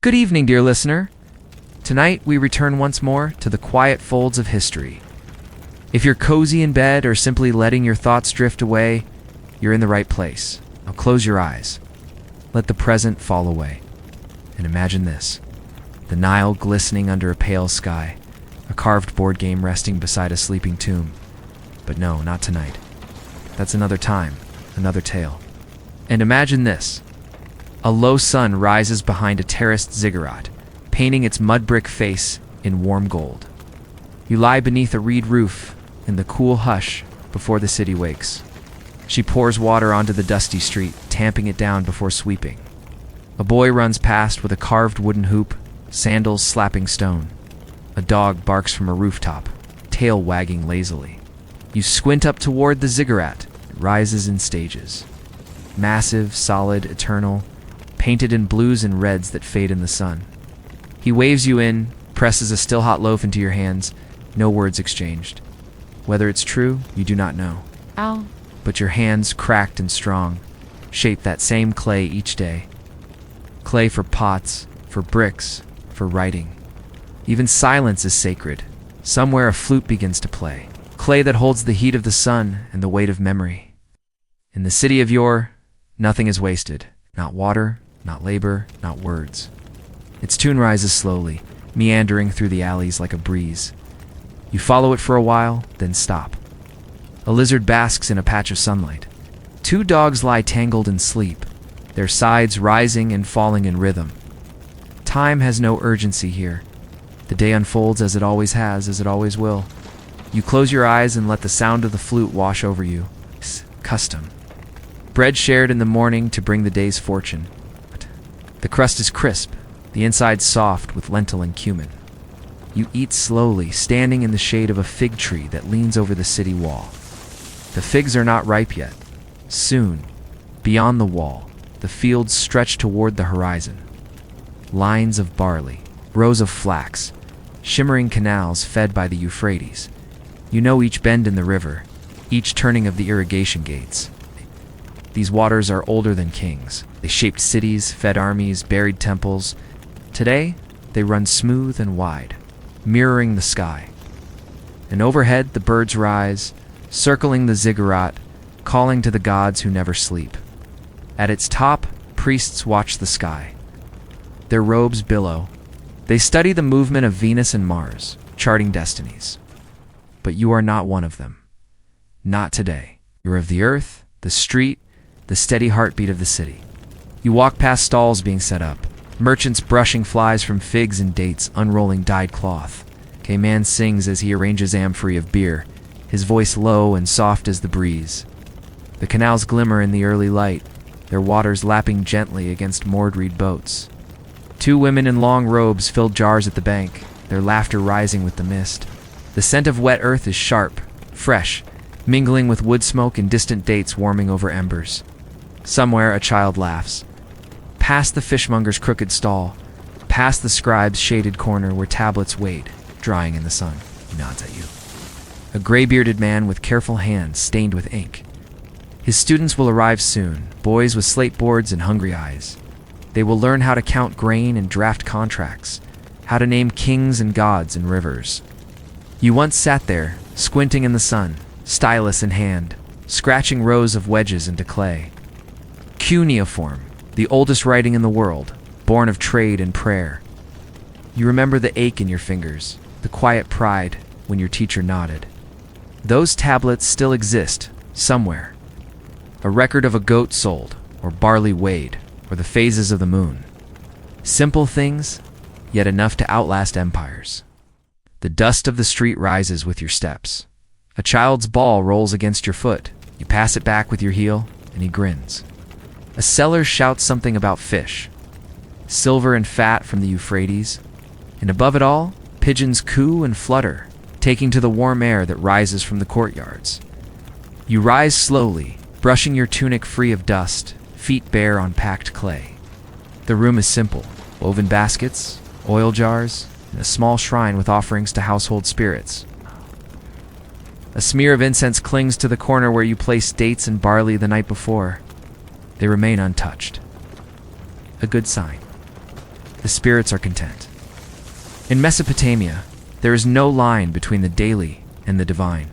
Good evening, dear listener. Tonight we return once more to the quiet folds of history. If you're cozy in bed or simply letting your thoughts drift away, you're in the right place. Now close your eyes. Let the present fall away. And imagine this: the Nile glistening under a pale sky, a carved board game resting beside a sleeping tomb. But no, not tonight. That's another time, another tale. And imagine this: a low sun rises behind a terraced ziggurat, painting its mud brick face in warm gold. You lie beneath a reed roof in the cool hush before the city wakes. She pours water onto the dusty street, tamping it down before sweeping. A boy runs past with a carved wooden hoop, sandals slapping stone. A dog barks from a rooftop, tail wagging lazily. You squint up toward the ziggurat. It rises in stages. Massive, solid, eternal, painted in blues and reds that fade in the sun. He waves you in, presses a still hot loaf into your hands, no words exchanged. Whether it's true, you do not know. Ow. But your hands, cracked and strong, shape that same clay each day. Clay for pots, for bricks, for writing. Even silence is sacred. Somewhere a flute begins to play. Clay that holds the heat of the sun and the weight of memory. In the city of yore, nothing is wasted. Not water, not labor, not words. Its tune rises slowly, meandering through the alleys like a breeze. You follow it for a while, then stop. A lizard basks in a patch of sunlight. Two dogs lie tangled in sleep, their sides rising and falling in rhythm. Time has no urgency here. The day unfolds as it always has, as it always will. You close your eyes and let the sound of the flute wash over you. Custom. Bread shared in the morning to bring the day's fortune. The crust is crisp, the inside soft with lentil and cumin. You eat slowly, standing in the shade of a fig tree that leans over the city wall. The figs are not ripe yet. Soon, beyond the wall, the fields stretch toward the horizon. Lines of barley, rows of flax, shimmering canals fed by the Euphrates. You know each bend in the river, each turning of the irrigation gates. These waters are older than kings. They shaped cities, fed armies, buried temples. Today, they run smooth and wide, mirroring the sky. And overhead, the birds rise, circling the ziggurat, calling to the gods who never sleep. At its top, priests watch the sky. Their robes billow. They study the movement of Venus and Mars, charting destinies. But you are not one of them. Not today. You're of the earth, the street, the steady heartbeat of the city. You walk past stalls being set up, merchants brushing flies from figs and dates, unrolling dyed cloth. A man sings as he arranges amphorae of beer, his voice low and soft as the breeze. The canals glimmer in the early light, their waters lapping gently against moored reed boats. Two women in long robes fill jars at the bank, their laughter rising with the mist. The scent of wet earth is sharp, fresh, mingling with wood smoke and distant dates warming over embers. Somewhere a child laughs. Past the fishmonger's crooked stall, past the scribe's shaded corner where tablets wait, drying in the sun. He nods at you. A gray-bearded man with careful hands stained with ink. His students will arrive soon, boys with slate boards and hungry eyes. They will learn how to count grain and draft contracts, how to name kings and gods and rivers. You once sat there, squinting in the sun, stylus in hand, scratching rows of wedges into clay. Cuneiform, the oldest writing in the world, born of trade and prayer. You remember the ache in your fingers, the quiet pride when your teacher nodded. Those tablets still exist, somewhere. A record of a goat sold, or barley weighed, or the phases of the moon. Simple things, yet enough to outlast empires. The dust of the street rises with your steps. A child's ball rolls against your foot. You pass it back with your heel, and he grins. A seller shouts something about fish, silver and fat from the Euphrates, and above it all, pigeons coo and flutter, taking to the warm air that rises from the courtyards. You rise slowly, brushing your tunic free of dust, feet bare on packed clay. The room is simple: woven baskets, oil jars, and a small shrine with offerings to household spirits. A smear of incense clings to the corner where you placed dates and barley the night before. They remain untouched. A good sign. the spirits are content. In Mesopotamia, there is no line between the daily and the divine.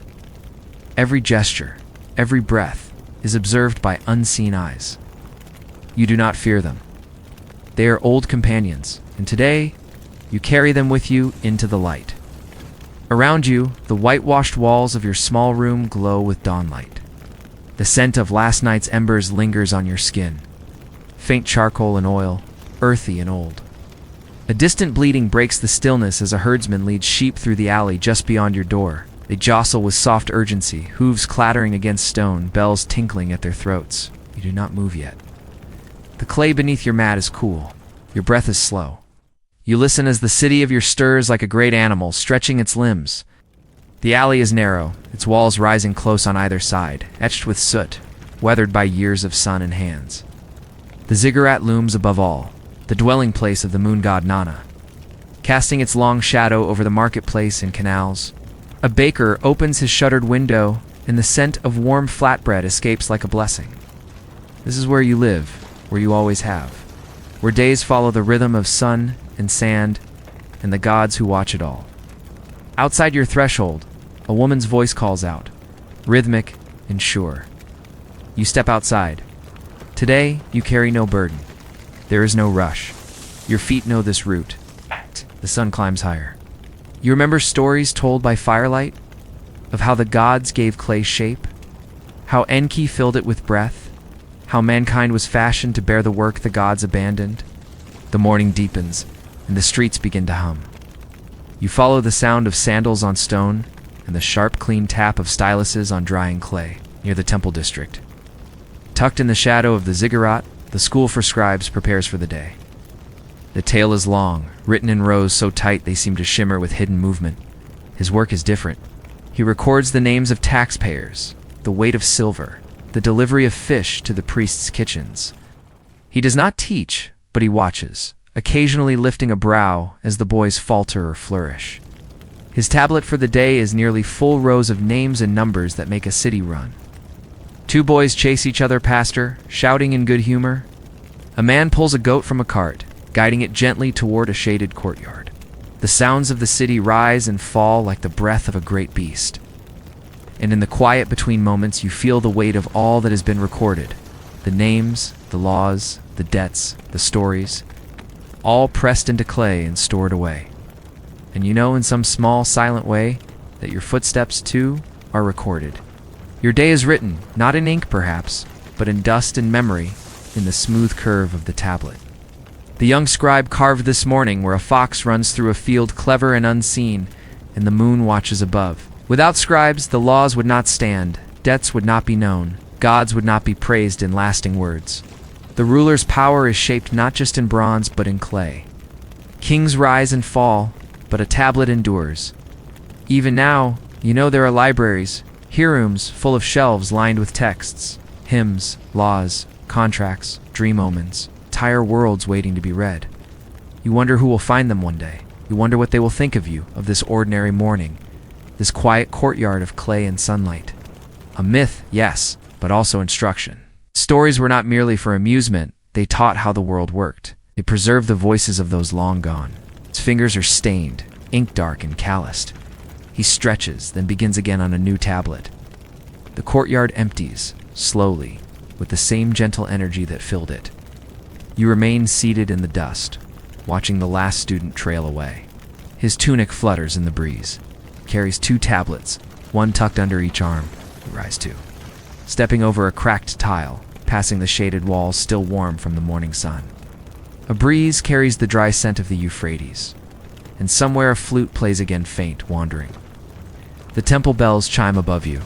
Every gesture, every breath, is observed by unseen eyes. You do not fear them. They are old companions, and today, you carry them with you into the light. Around you, the whitewashed walls of your small room glow with dawnlight. The scent of last night's embers lingers on your skin. Faint charcoal and oil, earthy and old. A distant bleating breaks the stillness as a herdsman leads sheep through the alley just beyond your door. They jostle with soft urgency, hooves clattering against stone, bells tinkling at their throats. You do not move yet. The clay beneath your mat is cool. Your breath is slow. You listen as the city of your stirs like a great animal, stretching its limbs. The alley is narrow, its walls rising close on either side, etched with soot, weathered by years of sun and hands. The ziggurat looms above all, the dwelling place of the moon god Nana. Casting its long shadow over the marketplace and canals, a baker opens his shuttered window, and the scent of warm flatbread escapes like a blessing. This is where you live, where you always have, where days follow the rhythm of sun and sand and the gods who watch it all. Outside your threshold, a woman's voice calls out, rhythmic and sure. You step outside. Today, you carry no burden. There is no rush. Your feet know this route. The sun climbs higher. You remember stories told by firelight of how the gods gave clay shape, how Enki filled it with breath, how mankind was fashioned to bear the work the gods abandoned. The morning deepens, and the streets begin to hum. You follow the sound of sandals on stone and the sharp, clean tap of styluses on drying clay near the temple district. Tucked in the shadow of the ziggurat, the school for scribes prepares for the day. The tale is long, written in rows so tight they seem to shimmer with hidden movement. His work is different. He records the names of taxpayers, the weight of silver, the delivery of fish to the priests' kitchens. He does not teach, but he watches, occasionally lifting a brow as the boys falter or flourish. His tablet for the day is nearly full rows of names and numbers that make a city run. Two boys chase each other past her, shouting in good humor. A man pulls a goat from a cart, guiding it gently toward a shaded courtyard. The sounds of the city rise and fall like the breath of a great beast. And in the quiet between moments, you feel the weight of all that has been recorded. The names, the laws, the debts, the stories, all pressed into clay and stored away. And you know in some small, silent way that your footsteps, too, are recorded. Your day is written, not in ink perhaps, but in dust and memory, in the smooth curve of the tablet. The young scribe carved this morning where a fox runs through a field clever and unseen, and the moon watches above. Without scribes, the laws would not stand, debts would not be known, gods would not be praised in lasting words. The ruler's power is shaped not just in bronze, but in clay. Kings rise and fall, but a tablet endures. Even now, you know there are libraries, hearrooms full of shelves lined with texts, hymns, laws, contracts, dream omens, entire worlds waiting to be read. You wonder who will find them one day. You wonder what they will think of you, of this ordinary morning, this quiet courtyard of clay and sunlight. A myth, yes, but also instruction. Stories were not merely for amusement, they taught how the world worked. They preserved the voices of those long gone. His fingers are stained, ink-dark and calloused. He stretches, then begins again on a new tablet. The courtyard empties, slowly, with the same gentle energy that filled it. You remain seated in the dust, watching the last student trail away. His tunic flutters in the breeze. He carries two tablets, one tucked under each arm. You rise too, stepping over a cracked tile, passing the shaded walls still warm from the morning sun. A breeze carries the dry scent of the Euphrates, and somewhere a flute plays again faint, wandering. The temple bells chime above you.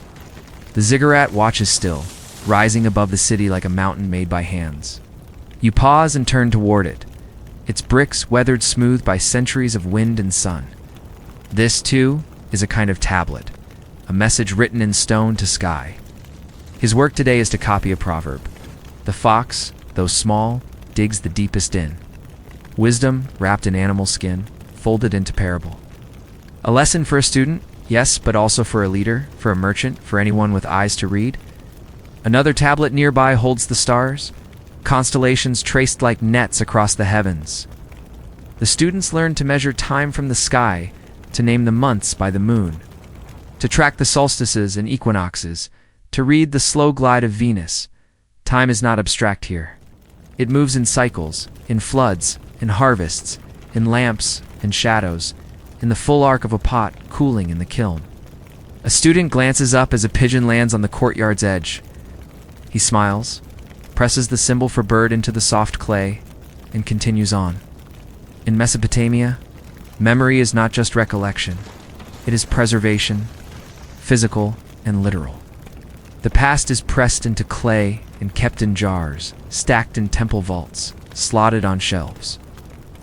The ziggurat watches still, rising above the city like a mountain made by hands. You pause and turn toward it, its bricks weathered smooth by centuries of wind and sun. This, too, is a kind of tablet, a message written in stone to sky. His work today is to copy a proverb. The fox, though small, digs the deepest in. Wisdom, wrapped in animal skin, folded into parable. A lesson for a student, yes, but also for a leader, for a merchant, for anyone with eyes to read. Another tablet nearby holds the stars, constellations traced like nets across the heavens. The students learn to measure time from the sky, to name the months by the moon, to track the solstices and equinoxes, to read the slow glide of Venus. Time is not abstract here. It moves in cycles, in floods, in harvests, in lamps and shadows, in the full arc of a pot cooling in the kiln. A student glances up as a pigeon lands on the courtyard's edge. He smiles, presses the symbol for bird into the soft clay, and continues on. In Mesopotamia, memory is not just recollection. It is preservation, physical and literal. The past is pressed into clay and kept in jars, stacked in temple vaults, slotted on shelves.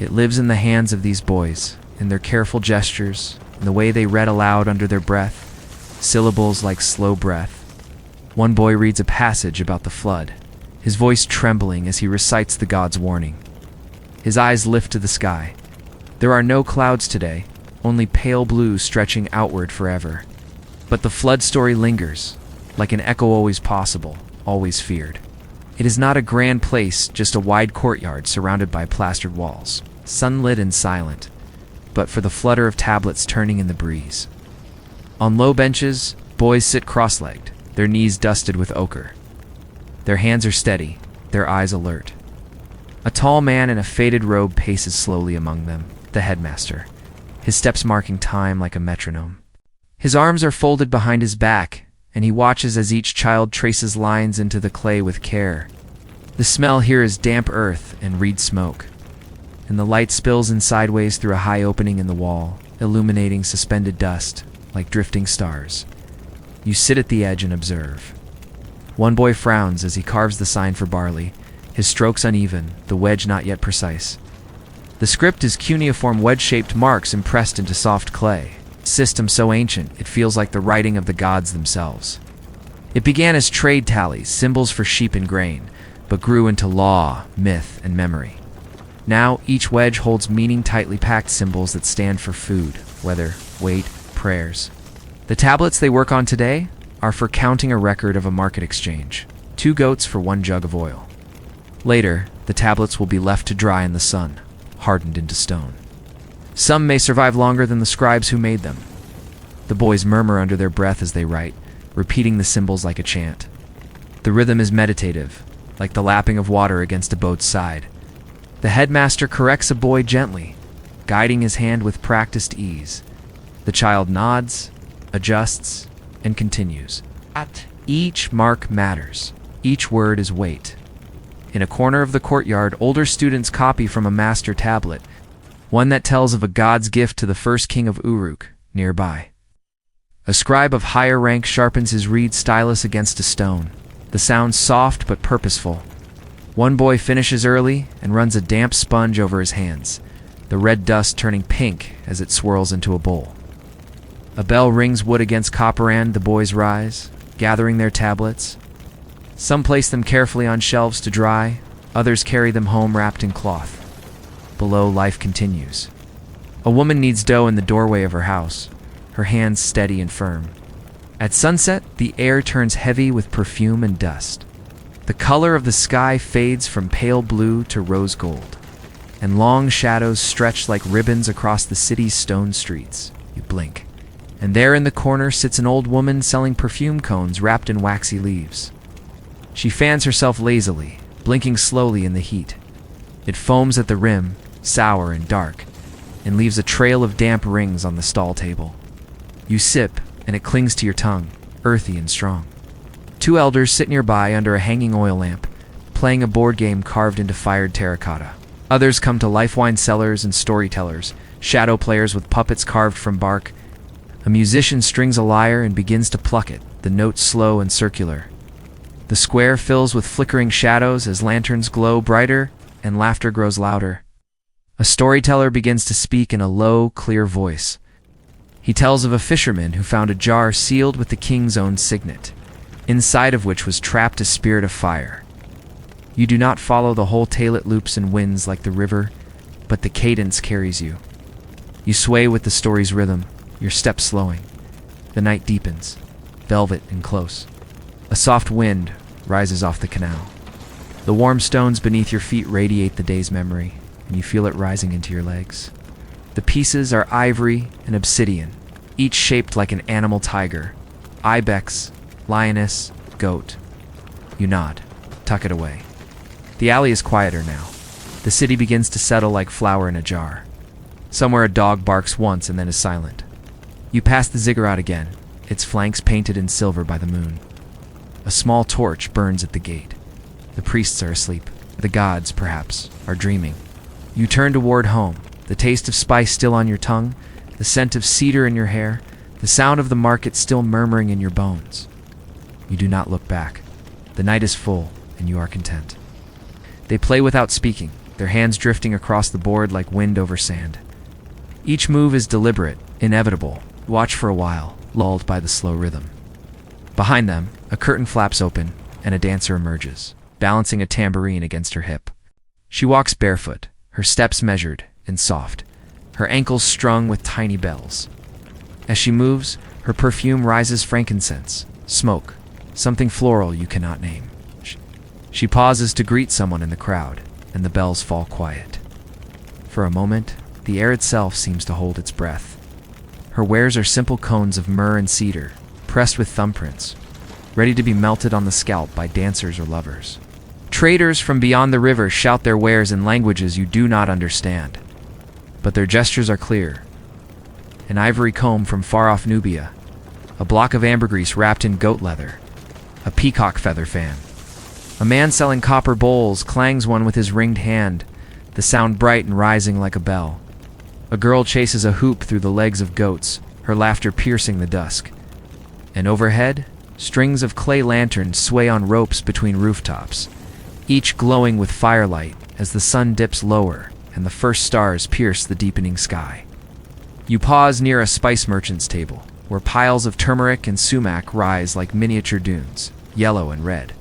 It lives in the hands of these boys, in their careful gestures, in the way they read aloud under their breath, syllables like slow breath. One boy reads a passage about the flood, his voice trembling as he recites the god's warning. His eyes lift to the sky. There are no clouds today, only pale blue stretching outward forever. But the flood story lingers, like an echo always possible, always feared. It is not a grand place, just a wide courtyard surrounded by plastered walls, sunlit and silent, but for the flutter of tablets turning in the breeze. On low benches, boys sit cross-legged, their knees dusted with ochre. Their hands are steady, their eyes alert. A tall man in a faded robe paces slowly among them, the headmaster, his steps marking time like a metronome. His arms are folded behind his back, and he watches as each child traces lines into the clay with care. The smell here is damp earth and reed smoke, and the light spills in sideways through a high opening in the wall, illuminating suspended dust like drifting stars. You sit at the edge and observe. One boy frowns as he carves the sign for barley, his strokes uneven, the wedge not yet precise. The script is cuneiform wedge-shaped marks impressed into soft clay, system so ancient it feels like the writing of the gods themselves. It began as trade tallies, symbols for sheep and grain, but grew into law, myth, and memory. Now each wedge holds meaning tightly packed symbols that stand for food, weather, weight, prayers. The tablets they work on today are for counting a record of a market exchange, 2 goats for 1 jug of oil. Later, the tablets will be left to dry in the sun, hardened into stone. Some may survive longer than the scribes who made them. The boys murmur under their breath as they write, repeating the symbols like a chant. The rhythm is meditative, like the lapping of water against a boat's side. The headmaster corrects a boy gently, guiding his hand with practiced ease. The child nods, adjusts, and continues. Each mark matters. Each word is weight. In a corner of the courtyard, older students copy from a master tablet, one that tells of a god's gift to the first king of Uruk, nearby. A scribe of higher rank sharpens his reed stylus against a stone, the sound soft but purposeful. One boy finishes early and runs a damp sponge over his hands, the red dust turning pink as it swirls into a bowl. A bell rings wood against copper and the boys rise, gathering their tablets. Some place them carefully on shelves to dry, others carry them home wrapped in cloth. Below, life continues. A woman kneads dough in the doorway of her house, her hands steady and firm. At sunset, the air turns heavy with perfume and dust. The color of the sky fades from pale blue to rose gold, and long shadows stretch like ribbons across the city's stone streets. You blink, and there in the corner sits an old woman selling perfume cones wrapped in waxy leaves. She fans herself lazily, blinking slowly in the heat. It foams at the rim, sour and dark, and leaves a trail of damp rings on the stall table. You sip, and it clings to your tongue, earthy and strong. 2 elders sit nearby under a hanging oil lamp, playing a board game carved into fired terracotta. Others come to life wine sellers and storytellers, shadow players with puppets carved from bark. A musician strings a lyre and begins to pluck it, the notes slow and circular. The square fills with flickering shadows as lanterns glow brighter and laughter grows louder. A storyteller begins to speak in a low, clear voice. He tells of a fisherman who found a jar sealed with the king's own signet, inside of which was trapped a spirit of fire. You do not follow the whole tale, it loops and winds like the river, but the cadence carries you. You sway with the story's rhythm, your steps slowing. The night deepens, velvet and close. A soft wind rises off the canal. The warm stones beneath your feet radiate the day's memory. and you feel it rising into your legs. The pieces are ivory and obsidian, each shaped like an animal tiger, ibex, lioness, goat. You nod, tuck it away. The alley is quieter now. The city begins to settle like flour in a jar. Somewhere a dog barks once and then is silent. You pass the ziggurat again, its flanks painted in silver by the moon. A small torch burns at the gate. The priests are asleep. The gods, perhaps, are dreaming. You turn toward home, the taste of spice still on your tongue, the scent of cedar in your hair, the sound of the market still murmuring in your bones. You do not look back. The night is full, and you are content. They play without speaking, their hands drifting across the board like wind over sand. Each move is deliberate, inevitable. Watch for a while, lulled by the slow rhythm. Behind them, a curtain flaps open, and a dancer emerges, balancing a tambourine against her hip. She walks barefoot, her steps measured and soft, her ankles strung with tiny bells. As she moves, her perfume rises frankincense, smoke, something floral you cannot name. She pauses to greet someone in the crowd, and the bells fall quiet. For a moment, the air itself seems to hold its breath. Her wares are simple cones of myrrh and cedar, pressed with thumbprints, ready to be melted on the scalp by dancers or lovers. Traders from beyond the river shout their wares in languages you do not understand, but their gestures are clear. An ivory comb from far-off Nubia, a block of ambergris wrapped in goat leather, a peacock feather fan. A man selling copper bowls clangs one with his ringed hand, the sound bright and rising like a bell. A girl chases a hoop through the legs of goats, her laughter piercing the dusk. And overhead, strings of clay lanterns sway on ropes between rooftops, each glowing with firelight as the sun dips lower and the first stars pierce the deepening sky. You pause near a spice merchant's table, where piles of turmeric and sumac rise like miniature dunes, yellow and red.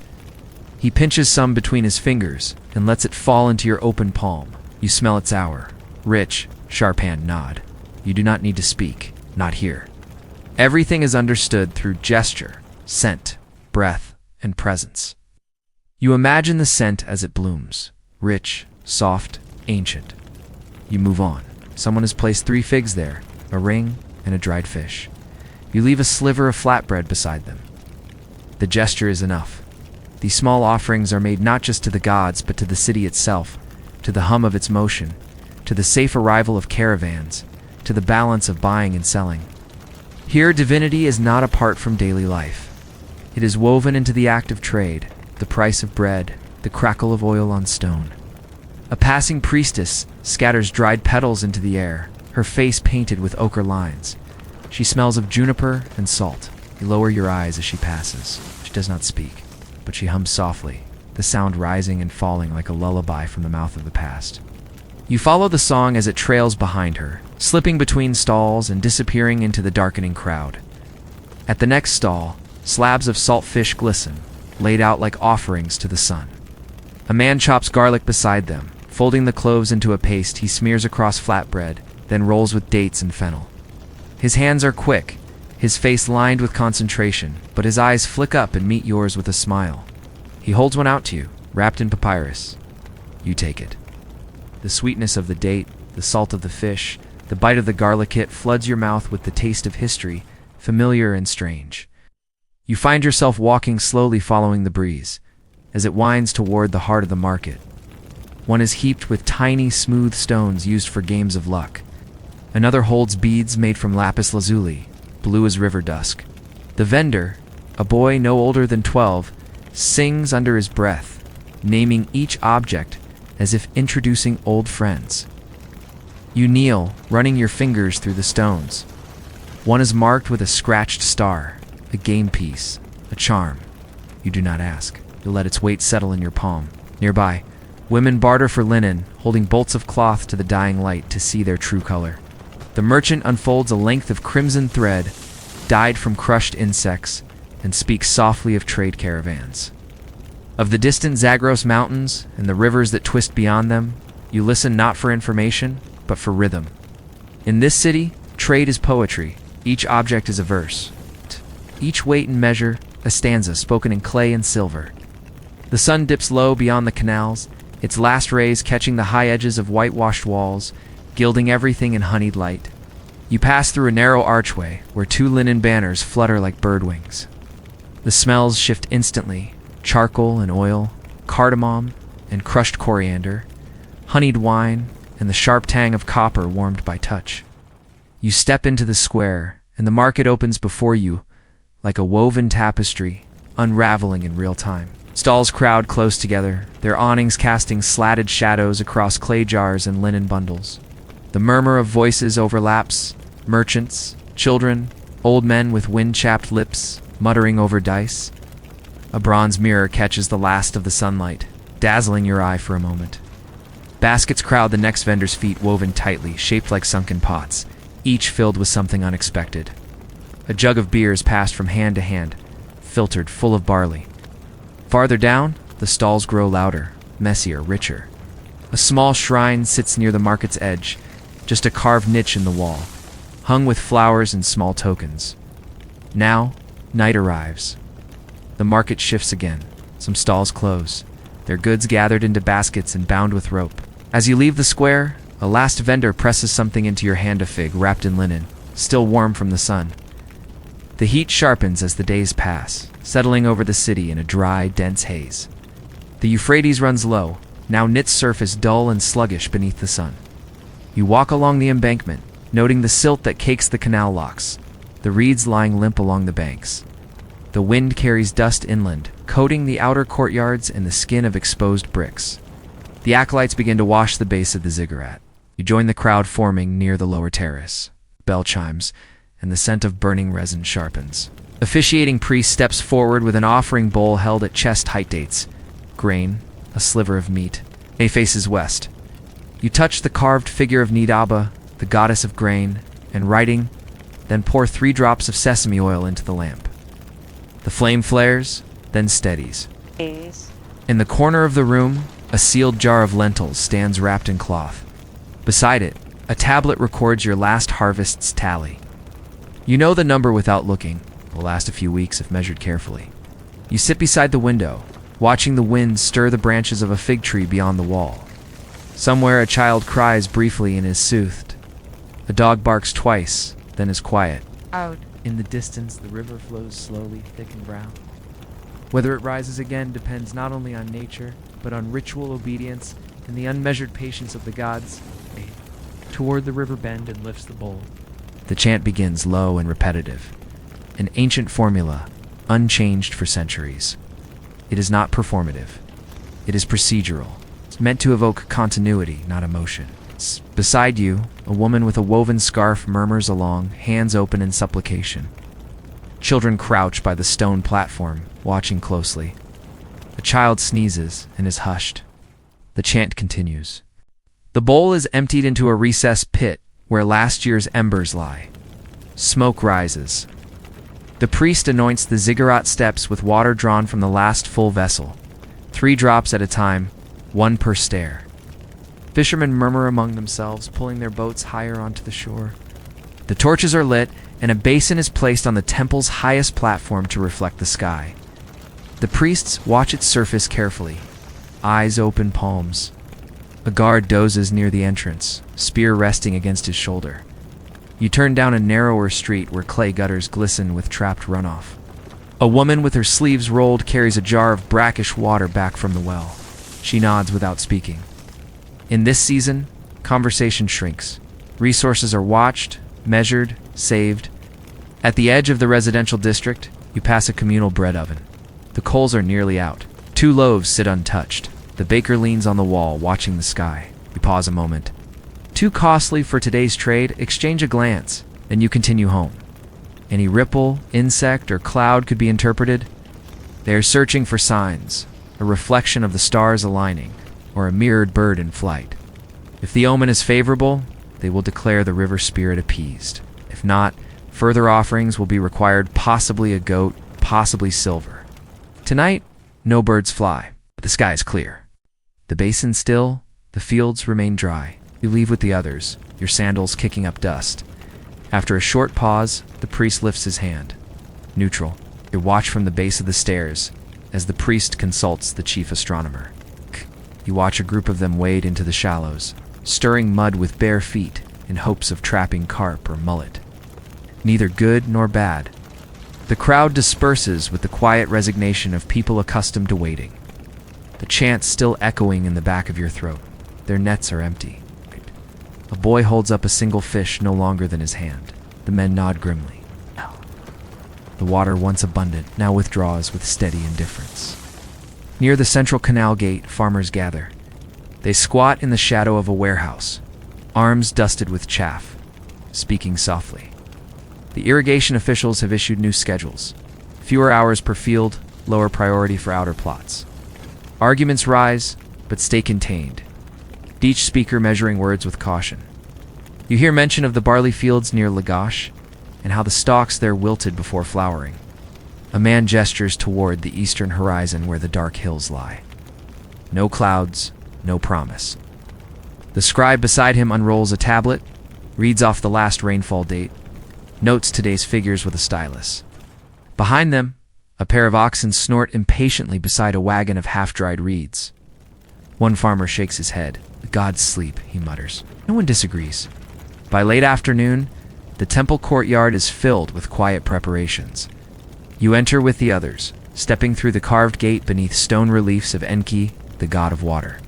He pinches some between his fingers and lets it fall into your open palm. You smell its hour, rich, sharp-hand nod. You do not need to speak, not here. Everything is understood through gesture, scent, breath, and presence. You imagine the scent as it blooms, rich, soft, ancient. You move on. Someone has placed 3 figs there, a ring, and a dried fish. You leave a sliver of flatbread beside them. The gesture is enough. These small offerings are made not just to the gods, but to the city itself, to the hum of its motion, to the safe arrival of caravans, to the balance of buying and selling. Here, divinity is not apart from daily life. It is woven into the act of trade, the price of bread, the crackle of oil on stone. A passing priestess scatters dried petals into the air, her face painted with ochre lines. She smells of juniper and salt. You lower your eyes as she passes. She does not speak, but she hums softly, the sound rising and falling like a lullaby from the mouth of the past. You follow the song as it trails behind her, slipping between stalls and disappearing into the darkening crowd. At the next stall, slabs of salt fish glisten, laid out like offerings to the sun. A man chops garlic beside them, folding the cloves into a paste he smears across flatbread, then rolls with dates and fennel. His hands are quick, his face lined with concentration, but his eyes flick up and meet yours with a smile. He holds one out to you, wrapped in papyrus. You take it. The sweetness of the date, the salt of the fish, the bite of the garlic hit floods your mouth with the taste of history, familiar and strange. You find yourself walking slowly following the breeze, as it winds toward the heart of the market. One is heaped with tiny, smooth stones used for games of luck. Another holds beads made from lapis lazuli, blue as river dusk. The vendor, a boy no older than 12, sings under his breath, naming each object as if introducing old friends. You kneel, running your fingers through the stones. One is marked with a scratched star, a game piece, a charm. You do not ask. You let its weight settle in your palm. Nearby, women barter for linen, holding bolts of cloth to the dying light to see their true color. The merchant unfolds a length of crimson thread, dyed from crushed insects, and speaks softly of trade caravans. Of the distant Zagros mountains and the rivers that twist beyond them, you listen not for information, but for rhythm. In this city, trade is poetry. Each object is a verse. Each weight and measure, a stanza spoken in clay and silver. The sun dips low beyond the canals, its last rays catching the high edges of whitewashed walls, gilding everything in honeyed light. You pass through a narrow archway where 2 linen banners flutter like bird wings. The smells shift instantly: charcoal and oil, cardamom and crushed coriander, honeyed wine, and the sharp tang of copper warmed by touch. You step into the square, and the market opens before you like a woven tapestry, unraveling in real time. Stalls crowd close together, their awnings casting slatted shadows across clay jars and linen bundles. The murmur of voices overlaps: merchants, children, old men with wind-chapped lips, muttering over dice. A bronze mirror catches the last of the sunlight, dazzling your eye for a moment. Baskets crowd the next vendor's feet, woven tightly, shaped like sunken pots, each filled with something unexpected. A jug of beer is passed from hand to hand, filtered, full of barley. Farther down, the stalls grow louder, messier, richer. A small shrine sits near the market's edge, just a carved niche in the wall, hung with flowers and small tokens. Now, night arrives. The market shifts again. Some stalls close, their goods gathered into baskets and bound with rope. As you leave the square, a last vendor presses something into your hand, a fig wrapped in linen, still warm from the sun. The heat sharpens as the days pass, settling over the city in a dry, dense haze. The Euphrates runs low, now knits surface dull and sluggish beneath the sun. You walk along the embankment, noting the silt that cakes the canal locks, the reeds lying limp along the banks. The wind carries dust inland, coating the outer courtyards and the skin of exposed bricks. The acolytes begin to wash the base of the ziggurat. You join the crowd forming near the lower terrace. Bell chimes, and the scent of burning resin sharpens. Officiating priest steps forward with an offering bowl held at chest-height dates. Grain, a sliver of meat. A faces west. You touch the carved figure of Nidaba, the goddess of grain, and writing, then pour 3 drops of sesame oil into the lamp. The flame flares, then steadies. In the corner of the room, a sealed jar of lentils stands wrapped in cloth. Beside it, a tablet records your last harvest's tally. You know the number without looking. It will last a few weeks if measured carefully. You sit beside the window, watching the wind stir the branches of a fig tree beyond the wall. Somewhere a child cries briefly and is soothed. A dog barks twice, then is quiet. Out. In the distance, the river flows slowly, thick and brown. Whether it rises again depends not only on nature, but on ritual obedience and the unmeasured patience of the gods. Toward the river bend and lifts the bowl. The chant begins low and repetitive, an ancient formula, unchanged for centuries. It is not performative. It is procedural. It's meant to evoke continuity, not emotion. Beside you, a woman with a woven scarf murmurs along, hands open in supplication. Children crouch by the stone platform, watching closely. A child sneezes and is hushed. The chant continues. The bowl is emptied into a recessed pit where last year's embers lie. Smoke rises. The priest anoints the ziggurat steps with water drawn from the last full vessel. 3 drops at a time, 1 per stair. Fishermen murmur among themselves, pulling their boats higher onto the shore. The torches are lit, and a basin is placed on the temple's highest platform to reflect the sky. The priests watch its surface carefully, eyes open, palms. A guard dozes near the entrance, spear resting against his shoulder. You turn down a narrower street where clay gutters glisten with trapped runoff. A woman with her sleeves rolled carries a jar of brackish water back from the well. She nods without speaking. In this season, conversation shrinks. Resources are watched, measured, saved. At the edge of the residential district, you pass a communal bread oven. The coals are nearly out. 2 loaves sit untouched. The baker leans on the wall, watching the sky. You pause a moment. Too costly for today's trade, exchange a glance, then you continue home. Any ripple, insect, or cloud could be interpreted. They are searching for signs, a reflection of the stars aligning, or a mirrored bird in flight. If the omen is favorable, they will declare the river spirit appeased. If not, further offerings will be required, possibly a goat, possibly silver. Tonight, no birds fly, but the sky is clear. The basin still, the fields remain dry. You leave with the others, your sandals kicking up dust. After a short pause, the priest lifts his hand. Neutral. You watch from the base of the stairs as the priest consults the chief astronomer. You watch a group of them wade into the shallows, stirring mud with bare feet in hopes of trapping carp or mullet. Neither good nor bad. The crowd disperses with the quiet resignation of people accustomed to waiting. The chant still echoing in the back of your throat. Their nets are empty. A boy holds up a single fish no longer than his hand. The men nod grimly. No. The water, once abundant, now withdraws with steady indifference. Near the central canal gate, farmers gather. They squat in the shadow of a warehouse, arms dusted with chaff, speaking softly. The irrigation officials have issued new schedules. Fewer hours per field, lower priority for outer plots. Arguments rise, but stay contained, each speaker measuring words with caution. You hear mention of the barley fields near Lagash, and how the stalks there wilted before flowering. A man gestures toward the eastern horizon where the dark hills lie. No clouds, no promise. The scribe beside him unrolls a tablet, reads off the last rainfall date, notes today's figures with a stylus. Behind them, a pair of oxen snort impatiently beside a wagon of half-dried reeds. One farmer shakes his head. The gods sleep, he mutters. No one disagrees. By late afternoon, the temple courtyard is filled with quiet preparations. You enter with the others, stepping through the carved gate beneath stone reliefs of Enki, the god of water.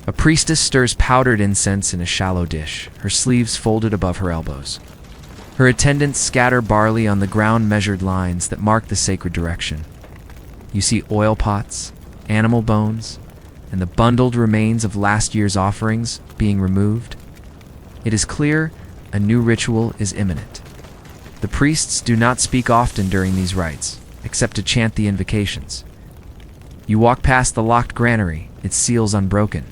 A priestess stirs powdered incense in a shallow dish, her sleeves folded above her elbows. Her attendants scatter barley on the ground-measured lines that mark the sacred direction. You see oil pots, animal bones, and the bundled remains of last year's offerings being removed. It is clear a new ritual is imminent. The priests do not speak often during these rites, except to chant the invocations. You walk past the locked granary, its seals unbroken.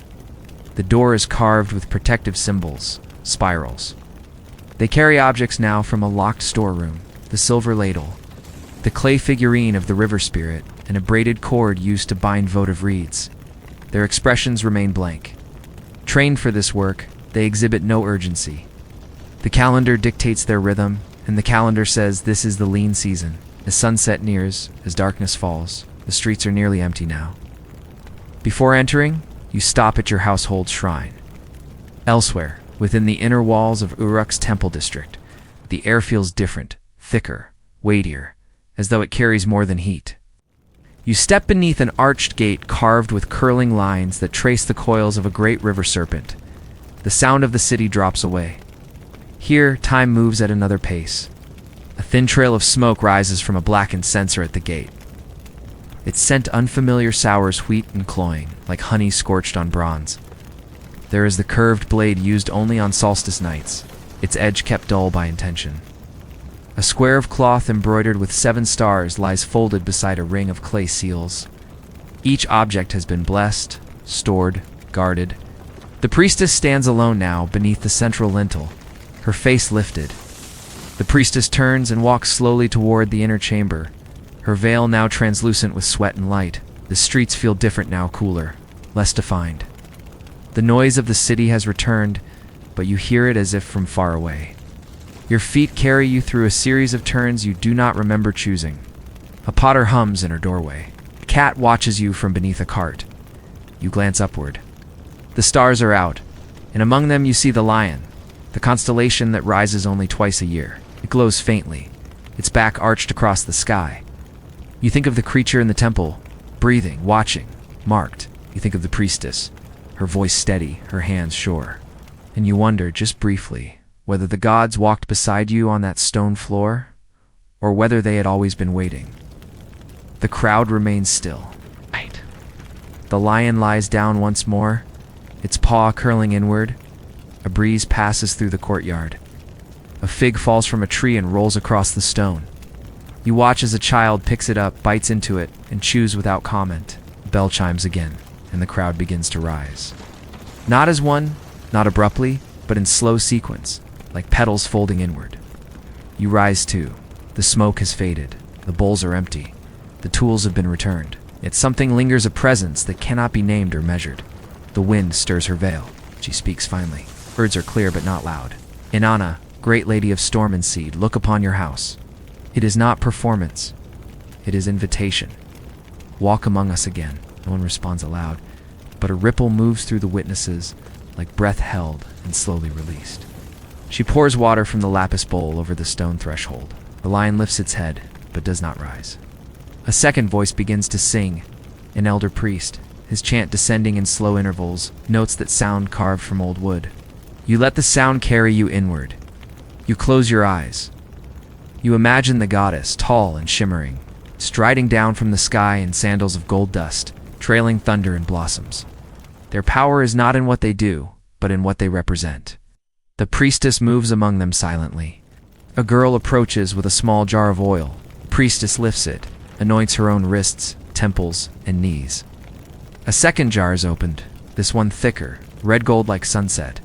The door is carved with protective symbols, spirals. They carry objects now from a locked storeroom, the silver ladle, the clay figurine of the river spirit, and a braided cord used to bind votive reeds. Their expressions remain blank. Trained for this work, they exhibit no urgency. The calendar dictates their rhythm, and the calendar says this is the lean season. As sunset nears, as darkness falls, the streets are nearly empty now. Before entering, you stop at your household shrine. Elsewhere, within the inner walls of Uruk's temple district, the air feels different, thicker, weightier, as though it carries more than heat. You step beneath an arched gate carved with curling lines that trace the coils of a great river serpent. The sound of the city drops away. Here, time moves at another pace. A thin trail of smoke rises from a blackened censer at the gate. Its scent unfamiliar sours wheat and cloying, like honey scorched on bronze. There is the curved blade used only on solstice nights, its edge kept dull by intention. A square of cloth embroidered with 7 stars lies folded beside a ring of clay seals. Each object has been blessed, stored, guarded. The priestess stands alone now beneath the central lintel, her face lifted. The priestess turns and walks slowly toward the inner chamber, her veil now translucent with sweat and light. The streets feel different now, cooler, less defined. The noise of the city has returned, but you hear it as if from far away. Your feet carry you through a series of turns you do not remember choosing. A potter hums in her doorway. A cat watches you from beneath a cart. You glance upward. The stars are out, and among them you see the lion, the constellation that rises only twice a year. It glows faintly, its back arched across the sky. You think of the creature in the temple, breathing, watching, marked. You think of the priestess, her voice steady, her hands sure. And you wonder, just briefly, whether the gods walked beside you on that stone floor, or whether they had always been waiting. The crowd remains still. Right. The lion lies down once more, its paw curling inward. A breeze passes through the courtyard. A fig falls from a tree and rolls across the stone. You watch as a child picks it up, bites into it, and chews without comment. The bell chimes again, and the crowd begins to rise. Not as one, not abruptly, but in slow sequence, like petals folding inward. You rise too. The smoke has faded. The bowls are empty. The tools have been returned. Yet something lingers, a presence that cannot be named or measured. The wind stirs her veil. She speaks finally. Words are clear but not loud. Inanna, great lady of storm and seed, look upon your house. It is not performance. It is invitation. Walk among us again. No one responds aloud. but a ripple moves through the witnesses, like breath held and slowly released. She pours water from the lapis bowl over the stone threshold. The lion lifts its head, but does not rise. A second voice begins to sing, an elder priest, his chant descending in slow intervals, notes that sound carved from old wood. You let the sound carry you inward. You close your eyes. You imagine the goddess, tall and shimmering, striding down from the sky in sandals of gold dust, trailing thunder and blossoms. Their power is not in what they do, but in what they represent. The priestess moves among them silently. A girl approaches with a small jar of oil. The priestess lifts it, anoints her own wrists, temples, and knees. A second jar is opened, this one thicker, red gold like sunset.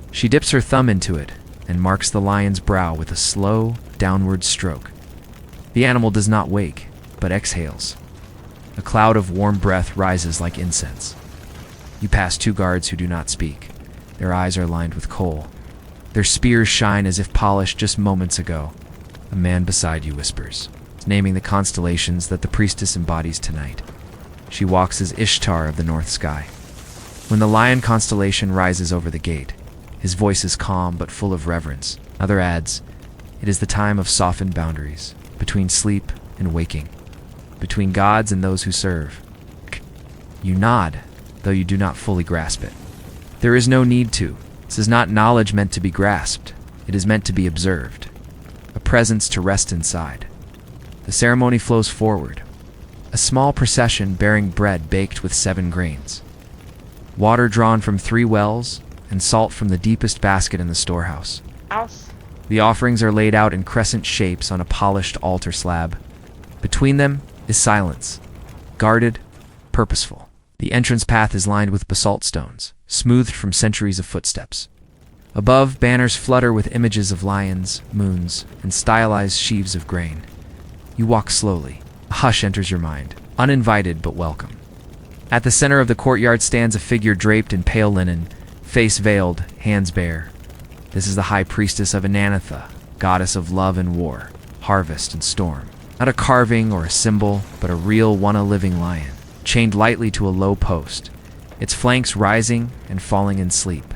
She dips her thumb into it and marks the lion's brow with a slow, downward stroke. The animal does not wake, but exhales. A cloud of warm breath rises like incense. You pass two guards who do not speak. Their eyes are lined with coal. Their spears shine as if polished just moments ago. A man beside you whispers, naming the constellations that the priestess embodies tonight. She walks as Ishtar of the north sky. When the lion constellation rises over the gate, his voice is calm but full of reverence. Another adds, it is the time of softened boundaries, between sleep and waking, between gods and those who serve. You nod, though you do not fully grasp it. There is no need to. This is not knowledge meant to be grasped. It is meant to be observed. A presence to rest inside. The ceremony flows forward. A small procession bearing bread baked with 7 grains. Water drawn from 3 wells, and salt from the deepest basket in the storehouse. The offerings are laid out in crescent shapes on a polished altar slab. Between them is silence, guarded, purposeful. The entrance path is lined with basalt stones, smoothed from centuries of footsteps. Above, banners flutter with images of lions, moons, and stylized sheaves of grain. You walk slowly. A hush enters your mind, uninvited but welcome. At the center of the courtyard stands a figure draped in pale linen, face veiled, hands bare. This is the high priestess of Anantha, goddess of love and war, harvest and storm. Not a carving or a symbol, but a real one-a-living lion, chained lightly to a low post, its flanks rising and falling in sleep.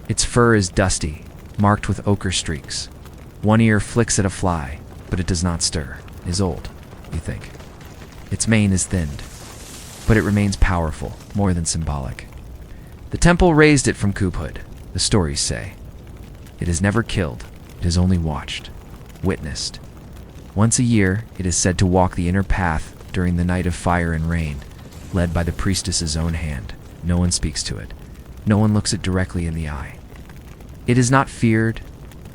Its fur is dusty, marked with ochre streaks. One ear flicks at a fly, but it does not stir. It is old, you think. Its mane is thinned, but it remains powerful, more than symbolic. The temple raised it from Kubhud, the stories say. It is never killed, it is only watched, witnessed. Once a year, it is said to walk the inner path during the night of fire and rain, led by the priestess's own hand. No one speaks to it. No one looks it directly in the eye. It is not feared,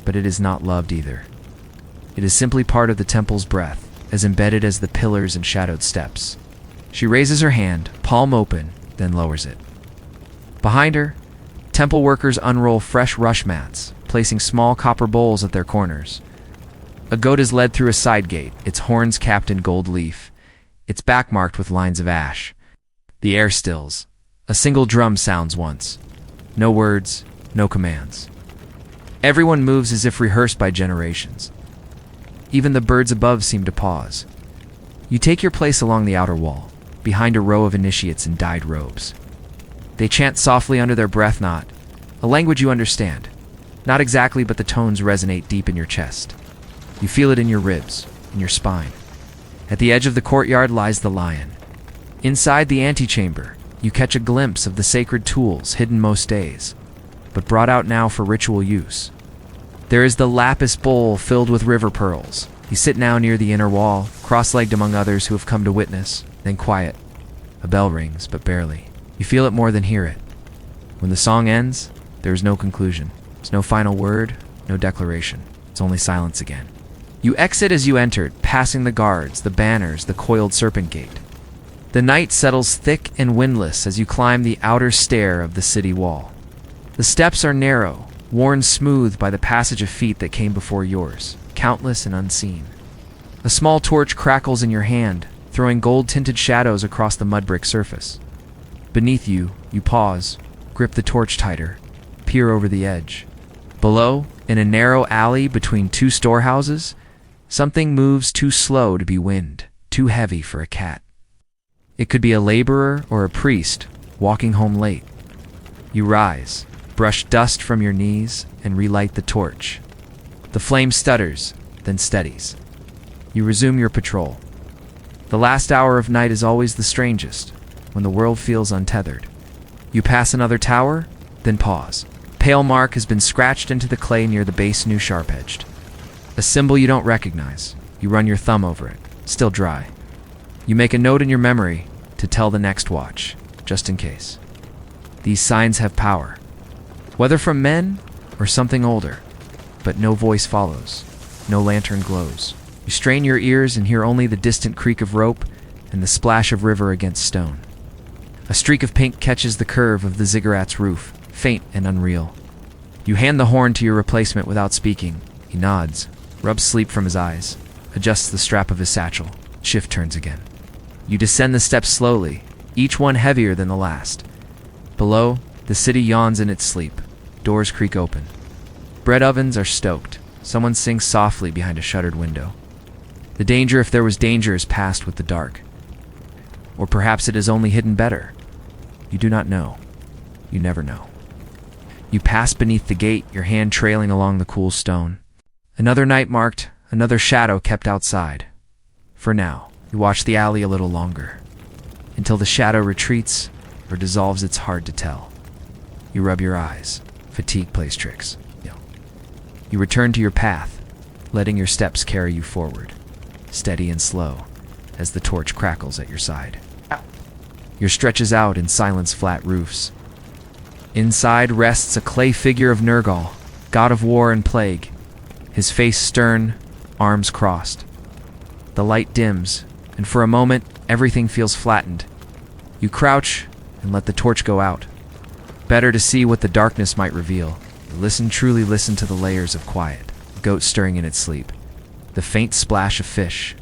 but it is not loved either. It is simply part of the temple's breath, as embedded as the pillars and shadowed steps. She raises her hand, palm open, then lowers it. Behind her, temple workers unroll fresh rush mats, placing small copper bowls at their corners. A goat is led through a side gate, its horns capped in gold leaf, its back marked with lines of ash. The air stills. A single drum sounds once. No words, no commands. Everyone moves as if rehearsed by generations. Even the birds above seem to pause. You take your place along the outer wall, behind a row of initiates in dyed robes. They chant softly under their breath, not a language you understand. Not exactly, but the tones resonate deep in your chest. You feel it in your ribs, in your spine. At the edge of the courtyard lies the lion. Inside the antechamber, you catch a glimpse of the sacred tools hidden most days, but brought out now for ritual use. There is the lapis bowl filled with river pearls. You sit now near the inner wall, cross-legged among others who have come to witness. Then quiet. A bell rings, but barely. You feel it more than hear it. When the song ends, there is no conclusion. There's no final word, no declaration. It's only silence again. You exit as you entered, passing the guards, the banners, the coiled serpent gate. The night settles thick and windless as you climb the outer stair of the city wall. The steps are narrow, worn smooth by the passage of feet that came before yours, countless and unseen. A small torch crackles in your hand, throwing gold-tinted shadows across the mud-brick surface. Beneath you, you pause, grip the torch tighter, peer over the edge. Below, in a narrow alley between 2 storehouses, something moves too slow to be wind, too heavy for a cat. It could be a laborer or a priest, walking home late. You rise, brush dust from your knees, and relight the torch. The flame stutters, then steadies. You resume your patrol. The last hour of night is always the strangest, when the world feels untethered. You pass another tower, then pause. Pale mark has been scratched into the clay near the base, new sharp-edged. A symbol you don't recognize. You run your thumb over it, still dry. You make a note in your memory to tell the next watch, just in case. These signs have power, whether from men or something older, but no voice follows, no lantern glows. You strain your ears and hear only the distant creak of rope and the splash of river against stone. A streak of pink catches the curve of the Ziggurats' roof, faint and unreal. You hand the horn to your replacement without speaking. He nods, rubs sleep from his eyes, adjusts the strap of his satchel. Shift turns again. You descend the steps slowly, each one heavier than the last. Below, the city yawns in its sleep. Doors creak open. Bread ovens are stoked. Someone sings softly behind a shuttered window. The danger, if there was danger, is past with the dark. Or perhaps it is only hidden better. You do not know. You never know. You pass beneath the gate, your hand trailing along the cool stone. Another night marked, another shadow kept outside. For now, you watch the alley a little longer, until the shadow retreats or dissolves. It's hard to tell. You rub your eyes. Fatigue plays tricks. You return to your path, letting your steps carry you forward, steady and slow, as the torch crackles at your side. Your stretches out in silence flat roofs. Inside rests a clay figure of Nergal, god of war and plague, his face stern, arms crossed. The light dims, and for a moment, everything feels flattened. You crouch and let the torch go out. Better to see what the darkness might reveal. Listen, truly listen to the layers of quiet. A goat stirring in its sleep. The faint splash of fish.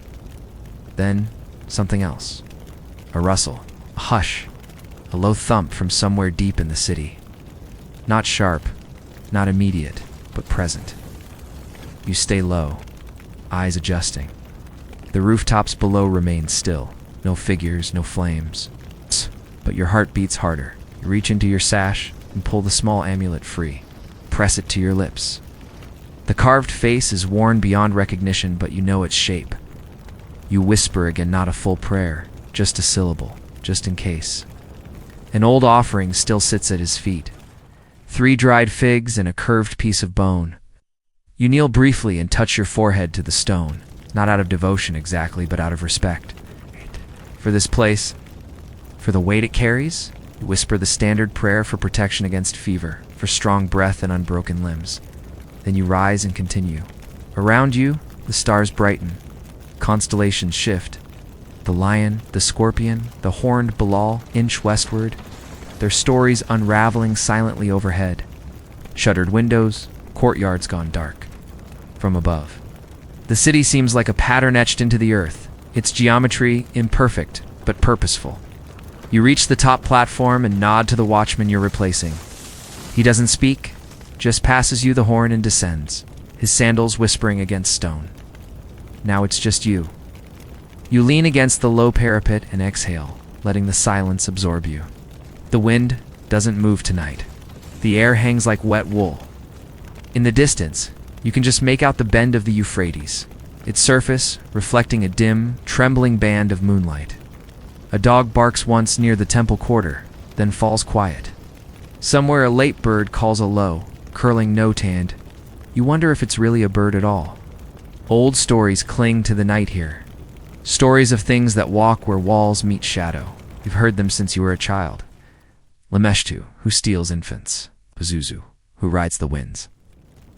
Then, something else. A rustle. A hush. A low thump from somewhere deep in the city. Not sharp, not immediate, but present. You stay low, eyes adjusting. The rooftops below remain still. No figures, no flames. But your heart beats harder. You reach into your sash and pull the small amulet free. Press it to your lips. The carved face is worn beyond recognition, but you know its shape. You whisper again, not a full prayer, just a syllable, just in case. An old offering still sits at his feet. 3 dried figs and a curved piece of bone. You kneel briefly and touch your forehead to the stone, not out of devotion exactly, but out of respect. For this place, for the weight it carries, you whisper the standard prayer for protection against fever, for strong breath and unbroken limbs. Then you rise and continue. Around you, the stars brighten. Constellations shift. The lion, the scorpion, the horned Balal inch westward, their stories unraveling silently overhead. Shuttered windows, courtyards gone dark. From above, the city seems like a pattern etched into the earth, its geometry imperfect but purposeful. You reach the top platform and nod to the watchman you're replacing. He doesn't speak, just passes you the horn and descends, his sandals whispering against stone. Now it's just you. You lean against the low parapet and exhale, letting the silence absorb you. The wind doesn't move tonight. The air hangs like wet wool. In the distance, you can just make out the bend of the Euphrates, its surface reflecting a dim, trembling band of moonlight. A dog barks once near the temple quarter, then falls quiet. Somewhere a late bird calls a low, curling note-hand. You wonder if it's really a bird at all. Old stories cling to the night here. Stories of things that walk where walls meet shadow. You've heard them since you were a child. Lemeshtu, who steals infants. Pazuzu, who rides the winds.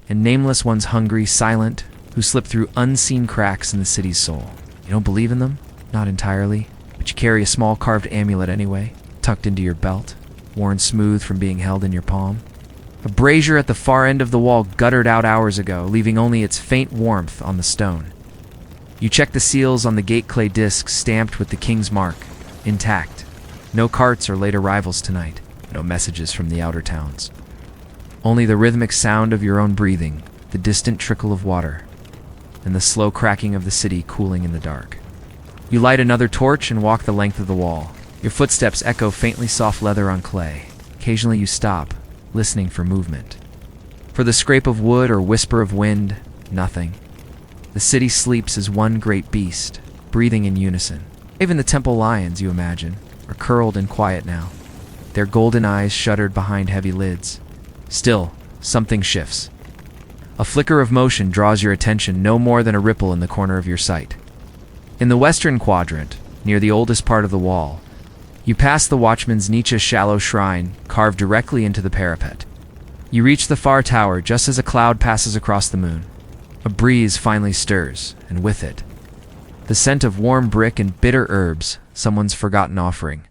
And nameless ones hungry, silent, who slip through unseen cracks in the city's soul. You don't believe in them? Not entirely. But you carry a small carved amulet anyway, tucked into your belt, worn smooth from being held in your palm. A brazier at the far end of the wall guttered out hours ago, leaving only its faint warmth on the stone. You check the seals on the gate clay discs stamped with the king's mark, intact. No carts or late arrivals tonight, no messages from the outer towns. Only the rhythmic sound of your own breathing, the distant trickle of water, and the slow cracking of the city cooling in the dark. You light another torch and walk the length of the wall. Your footsteps echo faintly soft leather on clay. Occasionally you stop, listening for movement. For the scrape of wood or whisper of wind, nothing. The city sleeps as one great beast, breathing in unison. Even the temple lions, you imagine, are curled and quiet now, their golden eyes shuttered behind heavy lids. Still, something shifts. A flicker of motion draws your attention, no more than a ripple in the corner of your sight. In the western quadrant, near the oldest part of the wall, you pass the watchman's niche shallow shrine carved directly into the parapet. You reach the far tower just as a cloud passes across the moon. A breeze finally stirs, and with it, the scent of warm brick and bitter herbs, someone's forgotten offering,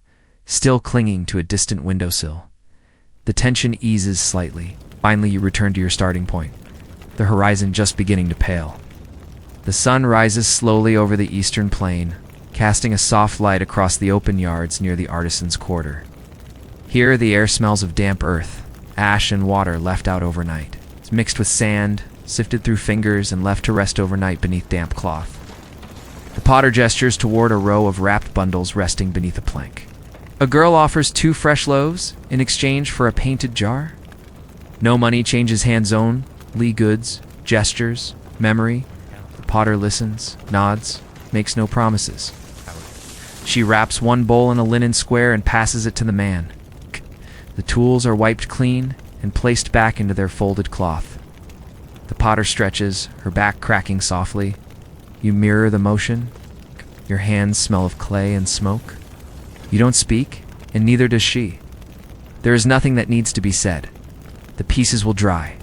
still clinging to a distant windowsill. The tension eases slightly. Finally, you return to your starting point, the horizon just beginning to pale. The sun rises slowly over the eastern plain, casting a soft light across the open yards near the artisan's quarter. Here, the air smells of damp earth, ash and water left out overnight. It's mixed with sand, sifted through fingers and left to rest overnight beneath damp cloth. The potter gestures toward a row of wrapped bundles resting beneath a plank. A girl offers 2 fresh loaves in exchange for a painted jar. No money changes hands only goods, gestures, memory. The potter listens, nods, makes no promises. She wraps 1 bowl in a linen square and passes it to the man. The tools are wiped clean and placed back into their folded cloth. The potter stretches, her back cracking softly. You mirror the motion. Your hands smell of clay and smoke. You don't speak, and neither does she. There is nothing that needs to be said. The pieces will dry.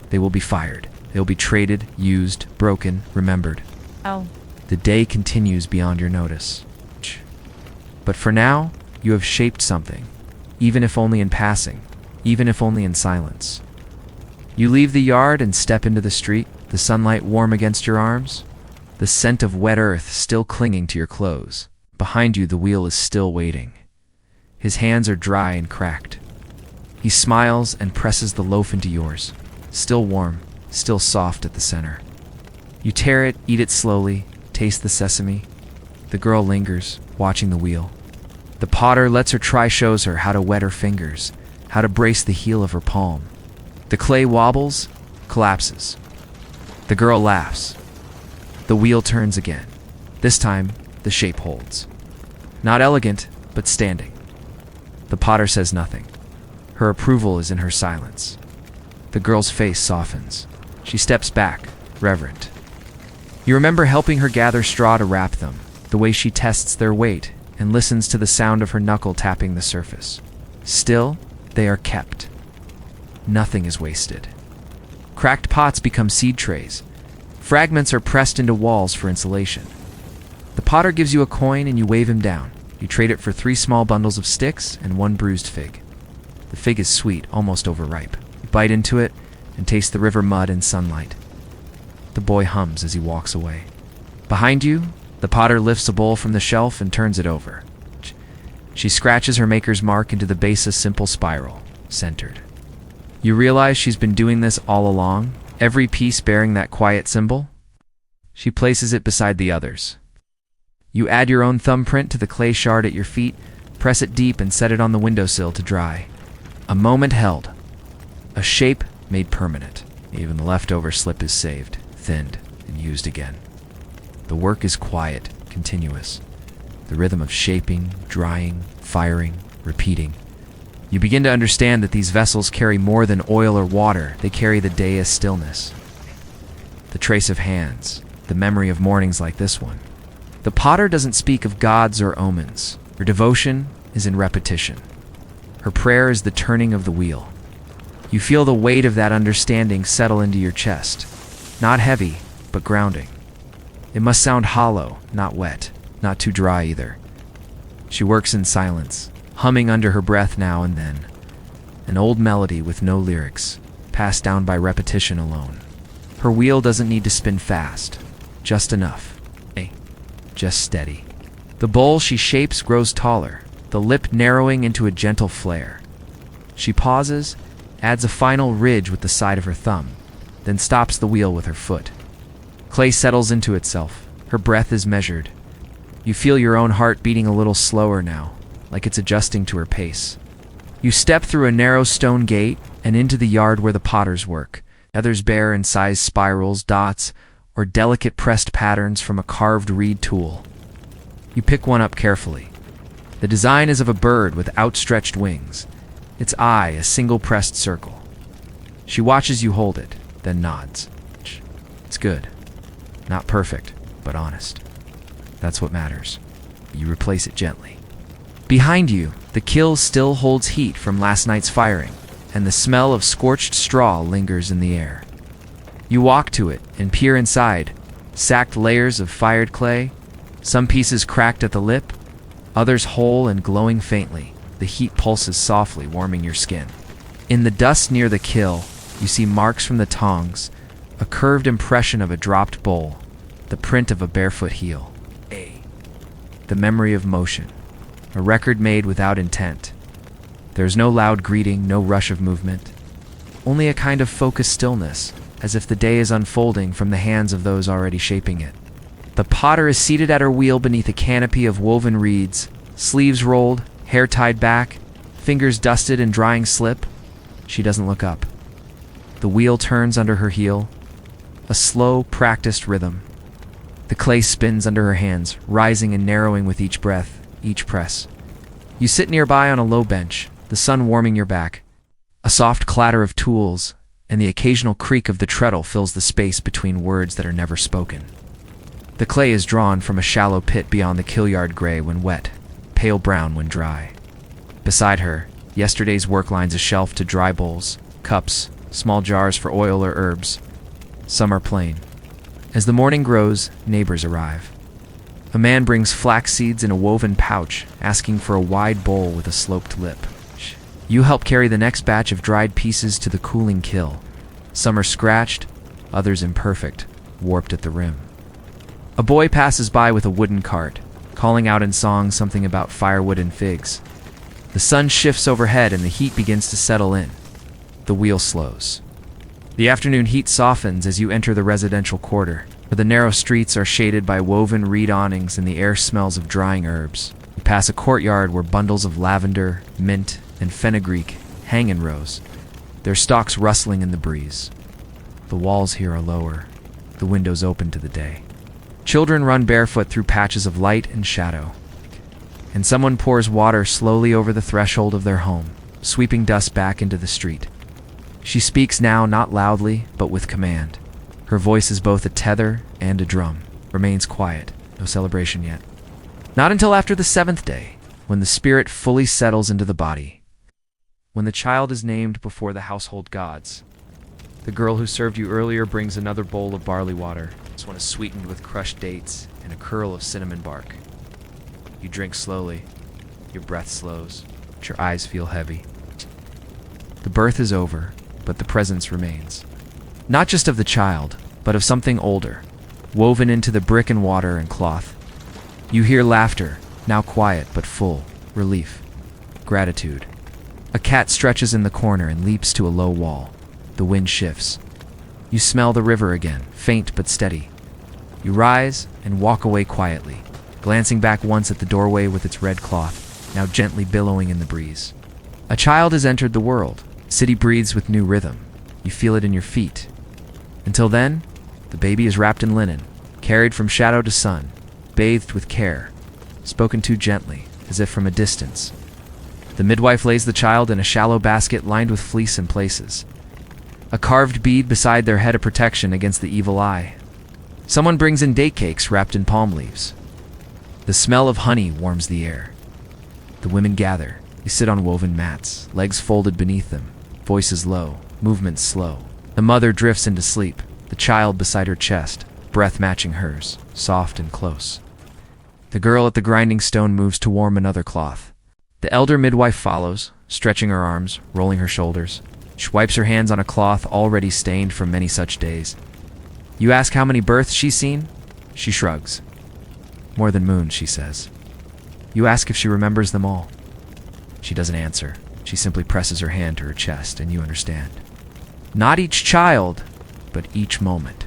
They will be fired. They will be traded, used, broken, remembered. Oh. The day continues beyond your notice. But for now, you have shaped something, even if only in passing, even if only in silence. You leave the yard and step into the street, the sunlight warm against your arms, the scent of wet earth still clinging to your clothes. Behind you, the wheel is still waiting. His hands are dry and cracked. He smiles and presses the loaf into yours, still warm, still soft at the center. You tear it, eat it slowly, taste the sesame. The girl lingers, watching the wheel. The potter lets her try, shows her how to wet her fingers, how to brace the heel of her palm. The clay wobbles, collapses. The girl laughs. The wheel turns again. This time, the shape holds. Not elegant, but standing. The potter says nothing. Her approval is in her silence. The girl's face softens. She steps back, reverent. You remember helping her gather straw to wrap them, the way she tests their weight and listens to the sound of her knuckle tapping the surface. Still, they are kept. Nothing is wasted. Cracked pots become seed trays. Fragments are pressed into walls for insulation. The potter gives you a coin and you wave him down. You trade it for 3 small bundles of sticks and 1 bruised fig. The fig is sweet, almost overripe. You bite into it and taste the river mud and sunlight. The boy hums as he walks away. Behind you, the potter lifts a bowl from the shelf and turns it over. She scratches her maker's mark into the base, a simple spiral, centered. You realize she's been doing this all along, every piece bearing that quiet symbol. She places it beside the others. You add your own thumbprint to the clay shard at your feet, press it deep and set it on the windowsill to dry. A moment held. A shape made permanent. Even the leftover slip is saved, thinned, and used again. The work is quiet, continuous. The rhythm of shaping, drying, firing, repeating. You begin to understand that these vessels carry more than oil or water. They carry the day as stillness. The trace of hands, the memory of mornings like this one. The potter doesn't speak of gods or omens. Her devotion is in repetition. Her prayer is the turning of the wheel. You feel the weight of that understanding settle into your chest. Not heavy, but grounding. It must sound hollow, not wet, not too dry either. She works in silence, humming under her breath now and then. An old melody with no lyrics, passed down by repetition alone. Her wheel doesn't need to spin fast, just enough. Just steady. The bowl she shapes grows taller, the lip narrowing into a gentle flare. She pauses, adds a final ridge with the side of her thumb, then stops the wheel with her foot. Clay settles into itself. Her breath is measured. You feel your own heart beating a little slower now, like it's adjusting to her pace. You step through a narrow stone gate and into the yard where the potters work. Others bear in size spirals, dots, or delicate pressed patterns from a carved reed tool. You pick one up carefully. The design is of a bird with outstretched wings, its eye a single pressed circle. She watches you hold it, then nods. It's good. Not perfect, but honest. That's what matters. You replace it gently. Behind you, the kiln still holds heat from last night's firing, and the smell of scorched straw lingers in the air. You walk to it and peer inside, sacked layers of fired clay, some pieces cracked at the lip, others whole and glowing faintly. The heat pulses softly, warming your skin. In the dust near the kiln, you see marks from the tongs, a curved impression of a dropped bowl, the print of a barefoot heel. The memory of motion, a record made without intent. There's no loud greeting, no rush of movement, only a kind of focused stillness, as if the day is unfolding from the hands of those already shaping it. The potter is seated at her wheel beneath a canopy of woven reeds, sleeves rolled, hair tied back, fingers dusted and drying slip. She doesn't look up. The wheel turns under her heel, a slow, practiced rhythm. The clay spins under her hands, rising and narrowing with each breath, each press. You sit nearby on a low bench, the sun warming your back. A soft clatter of tools and the occasional creak of the treadle fills the space between words that are never spoken. The clay is drawn from a shallow pit beyond the kilnyard, gray when wet, pale brown when dry. Beside her, yesterday's work lines a shelf to dry bowls, cups, small jars for oil or herbs. Some are plain. As the morning grows, neighbors arrive. A man brings flax seeds in a woven pouch, asking for a wide bowl with a sloped lip. You help carry the next batch of dried pieces to the cooling kiln. Some are scratched, others imperfect, warped at the rim. A boy passes by with a wooden cart, calling out in song something about firewood and figs. The sun shifts overhead and the heat begins to settle in. The wheel slows. The afternoon heat softens as you enter the residential quarter, where the narrow streets are shaded by woven reed awnings and the air smells of drying herbs. You pass a courtyard where bundles of lavender, mint, and fenugreek hang in rows, their stalks rustling in the breeze. The walls here are lower, the windows open to the day. Children run barefoot through patches of light and shadow, and someone pours water slowly over the threshold of their home, sweeping dust back into the street. She speaks now not loudly, but with command. Her voice is both a tether and a drum. Remains quiet, no celebration yet. Not until after the 7th day, when the spirit fully settles into the body. When the child is named before the household gods. The girl who served you earlier brings another bowl of barley water. This one is sweetened with crushed dates and a curl of cinnamon bark. You drink slowly. Your breath slows, but your eyes feel heavy. The birth is over, but the presence remains. Not just of the child, but of something older, woven into the brick and water and cloth. You hear laughter, now quiet but full, relief, gratitude. A cat stretches in the corner and leaps to a low wall. The wind shifts. You smell the river again, faint but steady. You rise and walk away quietly, glancing back once at the doorway with its red cloth, now gently billowing in the breeze. A child has entered the world. City breathes with new rhythm. You feel it in your feet. Until then, the baby is wrapped in linen, carried from shadow to sun, bathed with care, spoken to gently, as if from a distance. The midwife lays the child in a shallow basket lined with fleece in places. A carved bead beside their head a protection against the evil eye. Someone brings in date cakes wrapped in palm leaves. The smell of honey warms the air. The women gather. You sit on woven mats, legs folded beneath them, voices low, movements slow. The mother drifts into sleep, the child beside her chest, breath matching hers, soft and close. The girl at the grinding stone moves to warm another cloth. The elder midwife follows, stretching her arms, rolling her shoulders. She wipes her hands on a cloth already stained from many such days. You ask how many births she's seen? She shrugs. More than moons, she says. You ask if she remembers them all. She doesn't answer. She simply presses her hand to her chest, and you understand. Not each child, but each moment.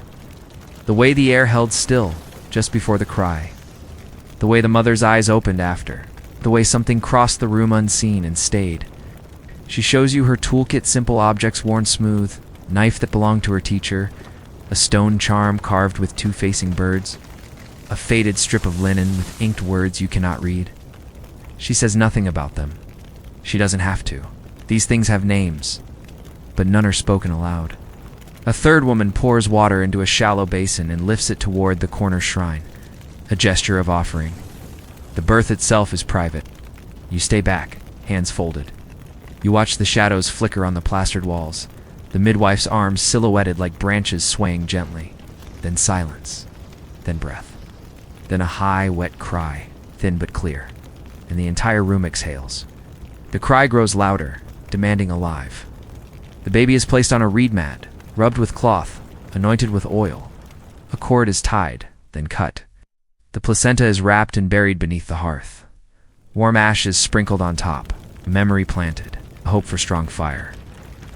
The way the air held still, just before the cry. The way the mother's eyes opened after. the way something crossed the room unseen and stayed. She shows you her toolkit, simple objects worn smooth, knife that belonged to her teacher, a stone charm carved with two facing birds, a faded strip of linen with inked words you cannot read. She says nothing about them. She doesn't have to. These things have names, but none are spoken aloud. A third woman pours water into a shallow basin and lifts it toward the corner shrine, a gesture of offering. The birth itself is private. You stay back, hands folded. You watch the shadows flicker on the plastered walls, the midwife's arms silhouetted like branches swaying gently. Then silence, then breath, then a high, wet cry, thin but clear, and the entire room exhales. The cry grows louder, demanding alive. The baby is placed on a reed mat, rubbed with cloth, anointed with oil. A cord is tied, then cut. The placenta is wrapped and buried beneath the hearth. Warm ashes sprinkled on top, a memory planted, a hope for strong fire.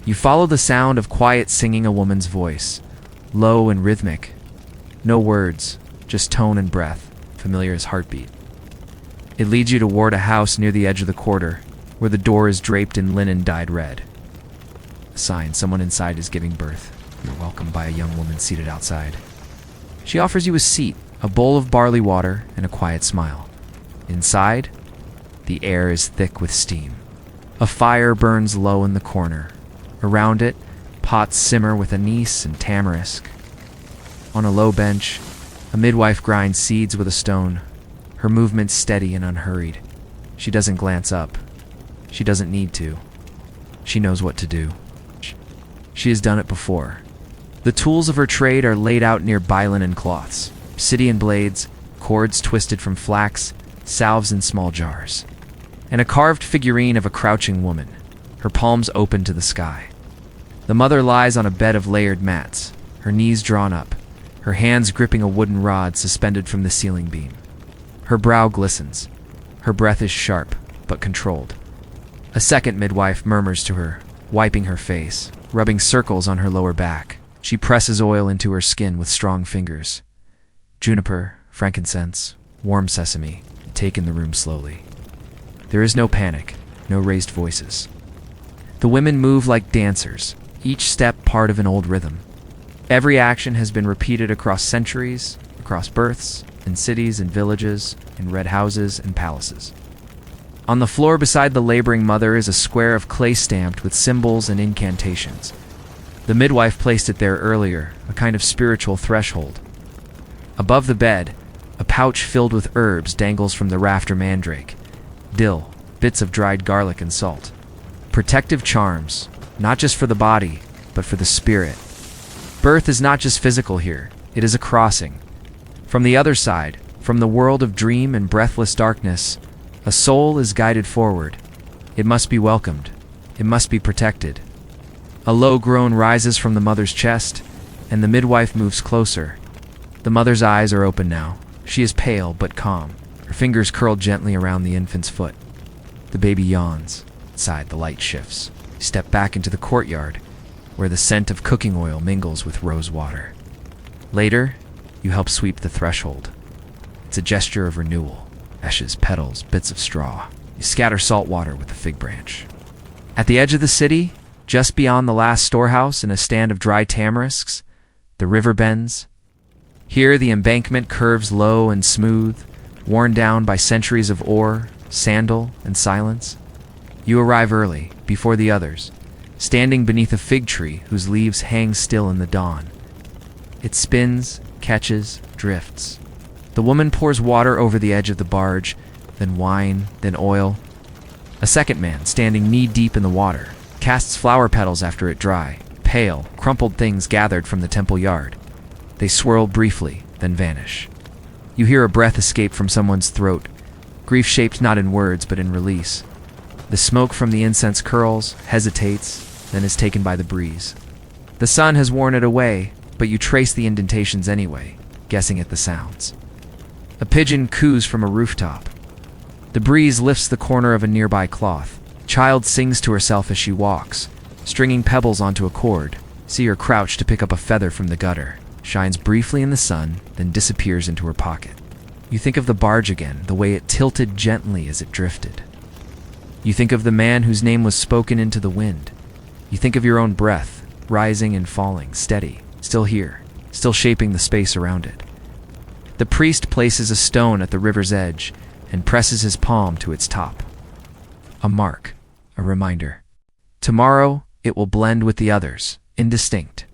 You follow the sound of quiet singing, a woman's voice, low and rhythmic. No words, just tone and breath, familiar as heartbeat. It leads you toward a house near the edge of the quarter, where the door is draped in linen dyed red. A sign someone inside is giving birth. You're welcomed by a young woman seated outside. She offers you a seat, a bowl of barley water, and a quiet smile. Inside, the air is thick with steam. A fire burns low in the corner. Around it, pots simmer with anise and tamarisk. On a low bench, a midwife grinds seeds with a stone, her movements steady and unhurried. She doesn't glance up. She doesn't need to. She knows what to do. She has done it before. The tools of her trade are laid out near bilin and cloths, obsidian blades, cords twisted from flax, salves in small jars, and a carved figurine of a crouching woman, her palms open to the sky. The mother lies on a bed of layered mats, her knees drawn up, her hands gripping a wooden rod suspended from the ceiling beam. Her brow glistens. Her breath is sharp, but controlled. A second midwife murmurs to her, wiping her face, rubbing circles on her lower back. She presses oil into her skin with strong fingers. Juniper, frankincense, warm sesame, take in the room slowly. There is no panic, no raised voices. The women move like dancers, each step part of an old rhythm. Every action has been repeated across centuries, across births, in cities and villages, in red houses and palaces. On the floor beside the laboring mother is a square of clay stamped with symbols and incantations. The midwife placed it there earlier, a kind of spiritual threshold. Above the bed, a pouch filled with herbs dangles from the rafter mandrake. Dill, bits of dried garlic and salt. Protective charms, not just for the body, but for the spirit. Birth is not just physical here, it is a crossing. From the other side, from the world of dream and breathless darkness, a soul is guided forward. It must be welcomed. It must be protected. A low groan rises from the mother's chest, and the midwife moves closer. The mother's eyes are open now. She is pale but calm, her fingers curled gently around the infant's foot. The baby yawns. Inside, the light shifts. You step back into the courtyard, where the scent of cooking oil mingles with rose water. Later, you help sweep the threshold. It's a gesture of renewal. Ashes, petals, bits of straw. You scatter salt water with a fig branch. At the edge of the city, just beyond the last storehouse and a stand of dry tamarisks, the river bends. Here the embankment curves low and smooth, worn down by centuries of ore, sandal, and silence. You arrive early, before the others, standing beneath a fig tree whose leaves hang still in the dawn. It spins, catches, drifts. The woman pours water over the edge of the barge, then wine, then oil. A second man, standing knee-deep in the water, casts flower petals after it dry, pale, crumpled things gathered from the temple yard. They swirl briefly, then vanish. You hear a breath escape from someone's throat, grief shaped not in words but in release. The smoke from the incense curls, hesitates, then is taken by the breeze. The sun has worn it away, but you trace the indentations anyway, guessing at the sounds. A pigeon coos from a rooftop. The breeze lifts the corner of a nearby cloth. A child sings to herself as she walks, stringing pebbles onto a cord. See her crouch to pick up a feather from the gutter. Shines briefly in the sun, then disappears into her pocket. You think of the barge again, the way it tilted gently as it drifted. You think of the man whose name was spoken into the wind. You think of your own breath, rising and falling, steady, still here, still shaping the space around it. The priest places a stone at the river's edge and presses his palm to its top. A mark, a reminder. Tomorrow, it will blend with the others, indistinct.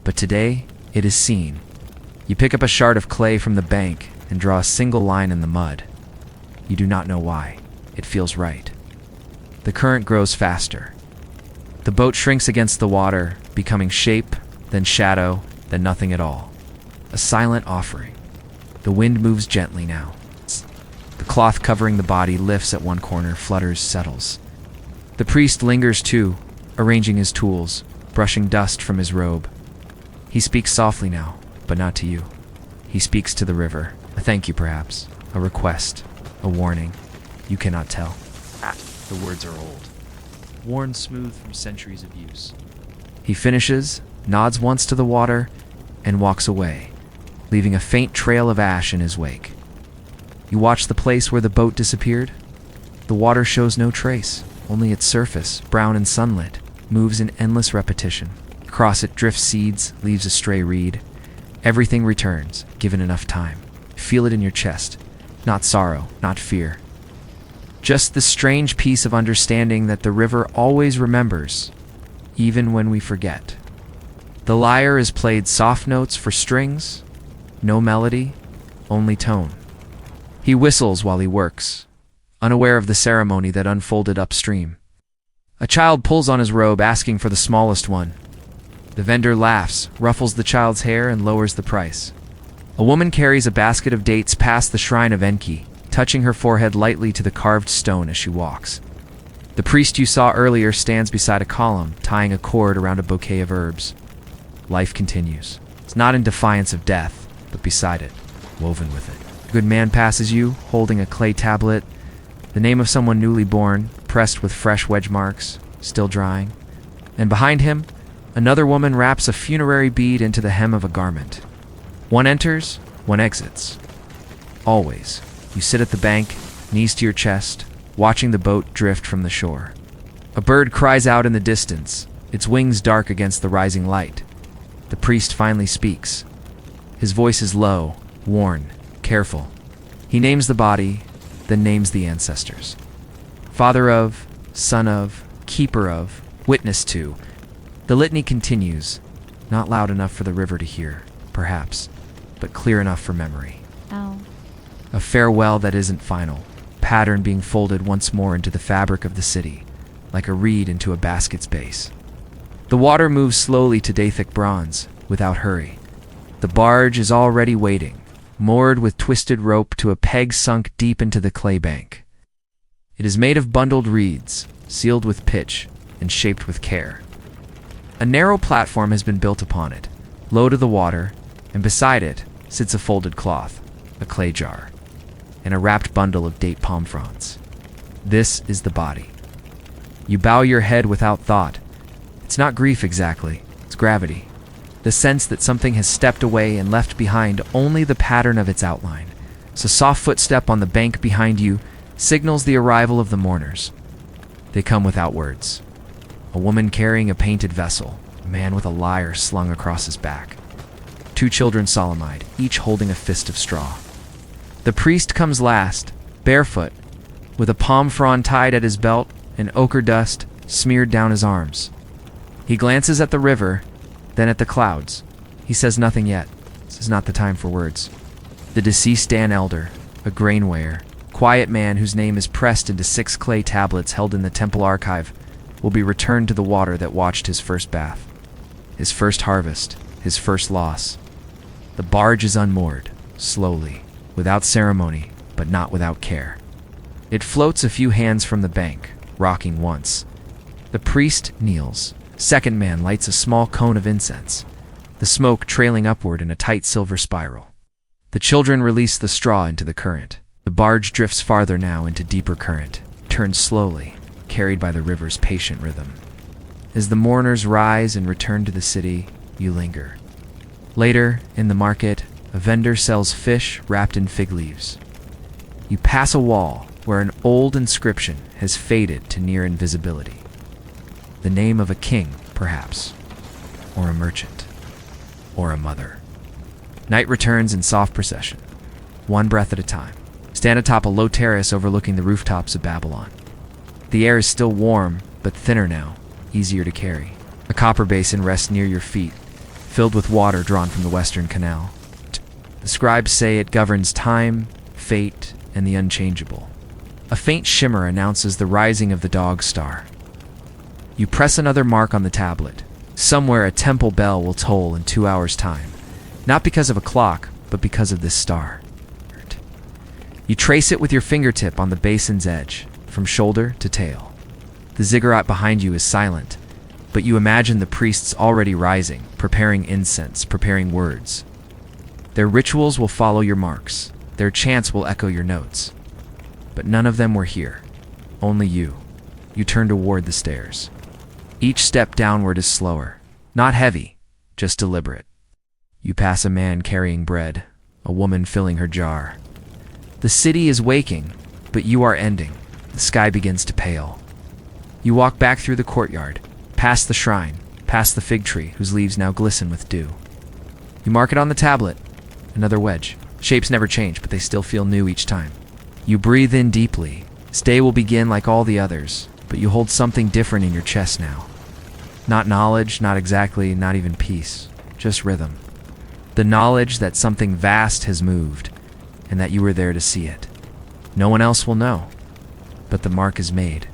But today, it is seen. You pick up a shard of clay from the bank and draw a single line in the mud. You do not know why. It feels right. The current grows faster. The boat shrinks against the water, becoming shape, then shadow, then nothing at all. A silent offering. The wind moves gently now. The cloth covering the body lifts at one corner, flutters, settles. The priest lingers too, arranging his tools, brushing dust from his robe. He speaks softly now, but not to you. He speaks to the river. A thank you, perhaps. A request. A warning. You cannot tell. The words are old, worn smooth from centuries of use. He finishes, nods once to the water, and walks away, leaving a faint trail of ash in his wake. You watch the place where the boat disappeared. The water shows no trace, only its surface, brown and sunlit, moves in endless repetition. Across it drifts seeds, leaves a stray reed. Everything returns, given enough time. Feel it in your chest. Not sorrow, not fear. Just the strange piece of understanding that the river always remembers, even when we forget. The lyre is played soft notes for strings, no melody, only tone. He whistles while he works, unaware of the ceremony that unfolded upstream. A child pulls on his robe, asking for the smallest one. The vendor laughs, ruffles the child's hair, and lowers the price. A woman carries a basket of dates past the shrine of Enki, touching her forehead lightly to the carved stone as she walks. The priest you saw earlier stands beside a column, tying a cord around a bouquet of herbs. Life continues. It's not in defiance of death, but beside it, woven with it. A good man passes you, holding a clay tablet, the name of someone newly born, pressed with fresh wedge marks, still drying. And behind him, another woman wraps a funerary bead into the hem of a garment. One enters, one exits. Always. You sit at the bank, knees to your chest, watching the boat drift from the shore. A bird cries out in the distance, its wings dark against the rising light. The priest finally speaks. His voice is low, worn, careful. He names the body, then names the ancestors. Father of, son of, keeper of, witness to. The litany continues, not loud enough for the river to hear, perhaps, but clear enough for memory. Ow. A farewell that isn't final, pattern being folded once more into the fabric of the city, like a reed into a basket's base. The water moves slowly to Dathic bronze, without hurry. The barge is already waiting, moored with twisted rope to a peg sunk deep into the clay bank. It is made of bundled reeds, sealed with pitch, and shaped with care. A narrow platform has been built upon it, low to the water, and beside it sits a folded cloth, a clay jar, and a wrapped bundle of date palm fronds. This is the body. You bow your head without thought. It's not grief exactly, it's gravity. The sense that something has stepped away and left behind only the pattern of its outline. So a soft footstep on the bank behind you signals the arrival of the mourners. They come without words. A woman carrying a painted vessel, a man with a lyre slung across his back. 2 children solemn-eyed, each holding a fist of straw. The priest comes last, barefoot, with a palm frond tied at his belt and ochre dust smeared down his arms. He glances at the river, then at the clouds. He says nothing yet. This is not the time for words. The deceased Dan Elder, a grain-weigher, quiet man whose name is pressed into 6 clay tablets held in the temple archive, will be returned to the water that watched his first bath, his first harvest, his first loss. The barge is unmoored, slowly, without ceremony, but not without care. It floats a few hands from the bank, rocking once. The priest kneels. Second man lights a small cone of incense, the smoke trailing upward in a tight silver spiral. The children release the straw into the current. The barge drifts farther now into deeper current, turns slowly, carried by the river's patient rhythm. As the mourners rise and return to the city, you linger. Later, in the market, A vendor sells fish wrapped in fig leaves. You pass a wall where an old inscription has faded to near invisibility. The name of a king, perhaps, or a merchant, or a mother. Night returns in soft procession, one breath at a time. Stand atop a low terrace overlooking the rooftops of Babylon. The air is still warm, but thinner now, easier to carry. A copper basin rests near your feet, filled with water drawn from the western canal. The scribes say it governs time, fate, and the unchangeable. A faint shimmer announces the rising of the dog star. You press another mark on the tablet. Somewhere a temple bell will toll in 2 hours' time, not because of a clock, but because of this star. You trace it with your fingertip on the basin's edge, from shoulder to tail. The ziggurat behind you is silent, but you imagine the priests already rising, preparing incense, preparing words. Their rituals will follow your marks. Their chants will echo your notes. But none of them were here. Only you. You turn toward the stairs. Each step downward is slower. Not heavy, just deliberate. You pass a man carrying bread, a woman filling her jar. The city is waking, but you are ending. The sky begins to pale. You walk back through the courtyard, past the shrine, past the fig tree whose leaves now glisten with dew. You mark it on the tablet. Another wedge. Shapes never change, but they still feel new each time. You breathe in deeply. This day will begin like all the others, but you hold something different in your chest now. Not knowledge, not exactly, not even peace. Just rhythm. The knowledge that something vast has moved, and that you were there to see it. No one else will know, but the mark is made,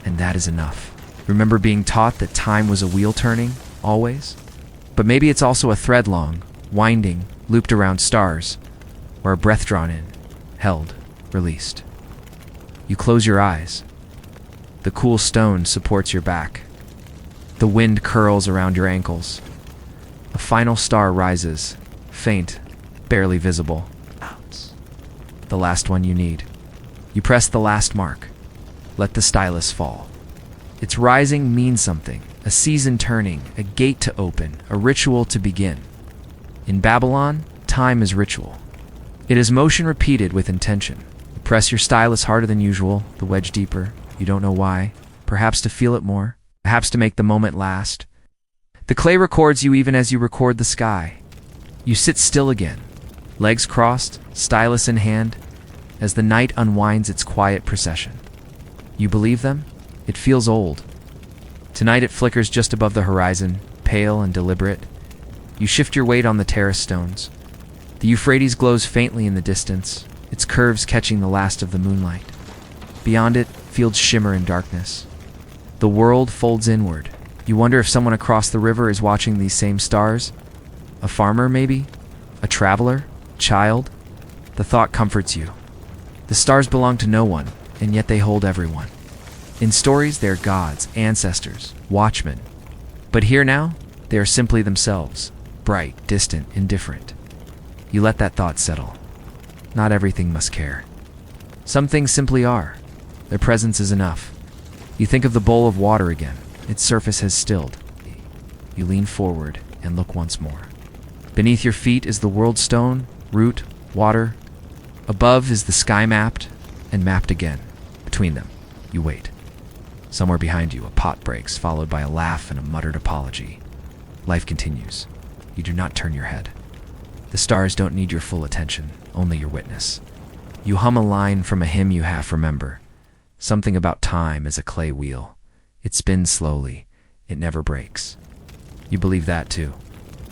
and that is enough. Remember being taught that time was a wheel turning, always? But maybe it's also a thread long, winding, looped around stars, or a breath drawn in, held, released. You close your eyes. The cool stone supports your back. The wind curls around your ankles. A final star rises, faint, barely visible. The last one you need. You press the last mark. Let the stylus fall. Its rising means something, a season turning, a gate to open, a ritual to begin. In Babylon, time is ritual. It is motion repeated with intention. You press your stylus harder than usual, the wedge deeper. You don't know why. Perhaps to feel it more. Perhaps to make the moment last. The clay records you even as you record the sky. You sit still again, legs crossed, stylus in hand, as the night unwinds its quiet procession. You believe them? It feels old. Tonight it flickers just above the horizon, pale and deliberate. You shift your weight on the terrace stones. The Euphrates glows faintly in the distance, its curves catching the last of the moonlight. Beyond it, fields shimmer in darkness. The world folds inward. You wonder if someone across the river is watching these same stars? A farmer, maybe? A traveler? Child? The thought comforts you. The stars belong to no one, and yet they hold everyone. In stories, they are gods, ancestors, watchmen. But here now, they are simply themselves, bright, distant, indifferent. You let that thought settle. Not everything must care. Some things simply are. Their presence is enough. You think of the bowl of water again. Its surface has stilled. You lean forward and look once more. Beneath your feet is the world stone, root, water. Above is the sky mapped and mapped again. Between them, you wait. Somewhere behind you, a pot breaks, followed by a laugh and a muttered apology. Life continues. You do not turn your head. The stars don't need your full attention, only your witness. You hum a line from a hymn you half remember. Something about time is a clay wheel. It spins slowly. It never breaks. You believe that too.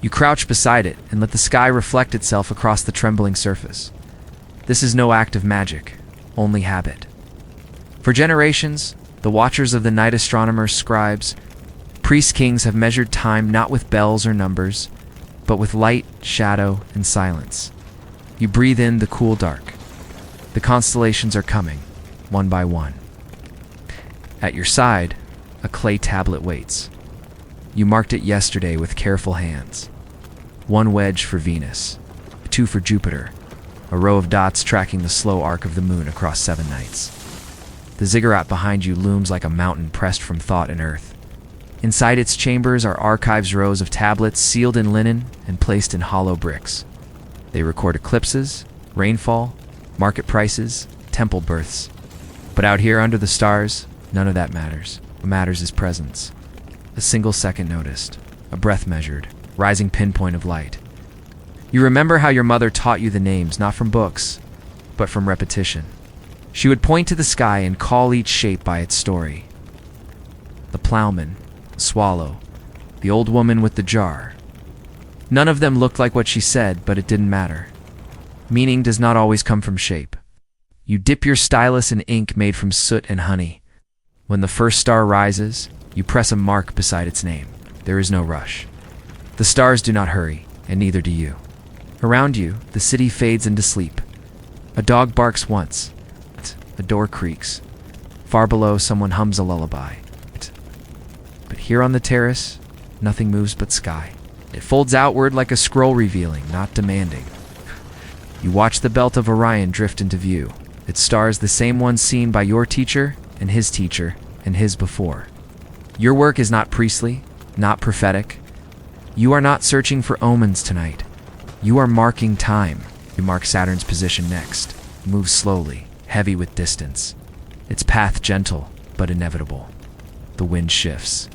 You crouch beside it and let the sky reflect itself across the trembling surface. This is no act of magic, only habit. For generations, the watchers of the night astronomers, scribes, priest-kings have measured time not with bells or numbers, but with light, shadow, and silence. You breathe in the cool dark. The constellations are coming, one by one. At your side, a clay tablet waits. You marked it yesterday with careful hands. 1 wedge for Venus, 2 for Jupiter, a row of dots tracking the slow arc of the moon across 7 nights. The ziggurat behind you looms like a mountain pressed from thought and earth. Inside its chambers are archives rows of tablets sealed in linen and placed in hollow bricks. They record eclipses, rainfall, market prices, temple births. But out here under the stars, none of that matters. What matters is presence. A single second noticed, a breath measured, rising pinpoint of light. You remember how your mother taught you the names, not from books, but from repetition. She would point to the sky and call each shape by its story. The plowman, the swallow, the old woman with the jar. None of them looked like what she said, but it didn't matter. Meaning does not always come from shape. You dip your stylus in ink made from soot and honey. When the first star rises, you press a mark beside its name. There is no rush. The stars do not hurry, and neither do you. Around you, the city fades into sleep. A dog barks once. A door creaks. Far below, someone hums a lullaby. But here on the terrace, nothing moves but sky. It folds outward like a scroll revealing, not demanding. You watch the belt of Orion drift into view. Its stars the same ones seen by your teacher and his before. Your work is not priestly, not prophetic. You are not searching for omens tonight. You are marking time. You mark Saturn's position next. Move slowly, heavy with distance. Its path gentle, but inevitable. The wind shifts.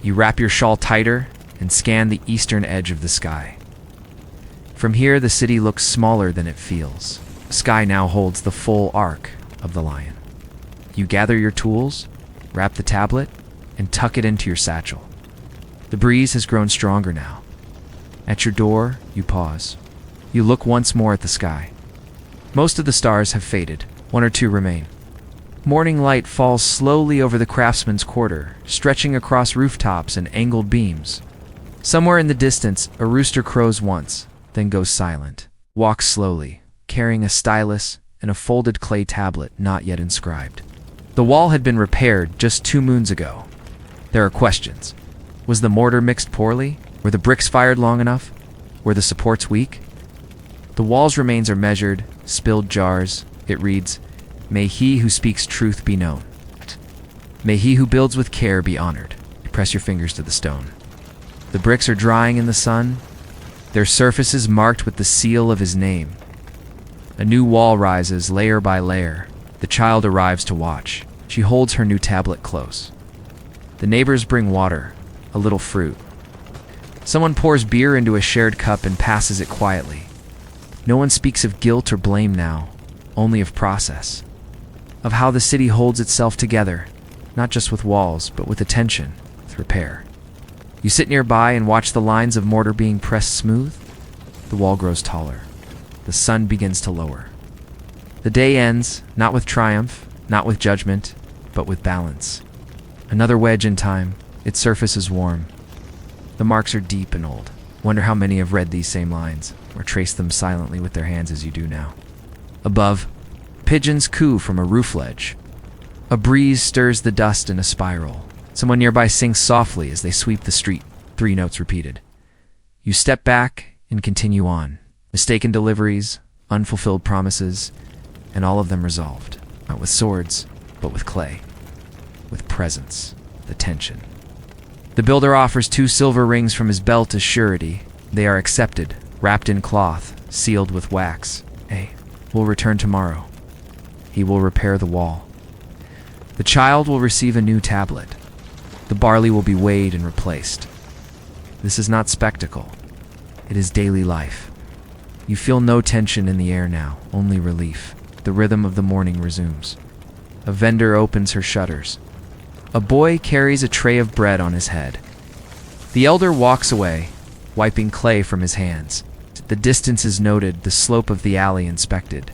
You wrap your shawl tighter and scan the eastern edge of the sky. From here, the city looks smaller than it feels. The sky now holds the full arc of the lion. You gather your tools, wrap the tablet, and tuck it into your satchel. The breeze has grown stronger now. At your door, you pause. You look once more at the sky. Most of the stars have faded. One or two remain. Morning light falls slowly over the craftsman's quarter, stretching across rooftops and angled beams. Somewhere in the distance, a rooster crows once, then goes silent. Walks slowly, carrying a stylus and a folded clay tablet not yet inscribed. The wall had been repaired just 2 moons ago. There are questions. Was the mortar mixed poorly? Were the bricks fired long enough? Were the supports weak? The wall's remains are measured, spilled jars. It reads, "May he who speaks truth be known. May he who builds with care be honored." You press your fingers to the stone. The bricks are drying in the sun, their surfaces marked with the seal of his name. A new wall rises layer by layer. The child arrives to watch. She holds her new tablet close. The neighbors bring water, a little fruit. Someone pours beer into a shared cup and passes it quietly. No one speaks of guilt or blame now, only of process. Of how the city holds itself together, not just with walls, but with attention, with repair. You sit nearby and watch the lines of mortar being pressed smooth. The wall grows taller. The sun begins to lower. The day ends, not with triumph, not with judgment, but with balance. Another wedge in time. Its surface is warm. The marks are deep and old. Wonder how many have read these same lines, or traced them silently with their hands as you do now. Above, pigeons coo from a roof ledge. A breeze stirs the dust in a spiral. Someone nearby sings softly as they sweep the street, 3 notes repeated. You step back and continue on. Mistaken deliveries, unfulfilled promises, and all of them resolved. Not with swords, but with clay. With presence, the tension. The builder offers 2 silver rings from his belt as surety. They are accepted, wrapped in cloth, sealed with wax. Will return tomorrow. He will repair the wall. The child will receive a new tablet. The barley will be weighed and replaced. This is not spectacle. It is daily life. You feel no tension in the air now, only relief. The rhythm of the morning resumes. A vendor opens her shutters. A boy carries a tray of bread on his head. The elder walks away, wiping clay from his hands. The distance is noted, the slope of the alley inspected.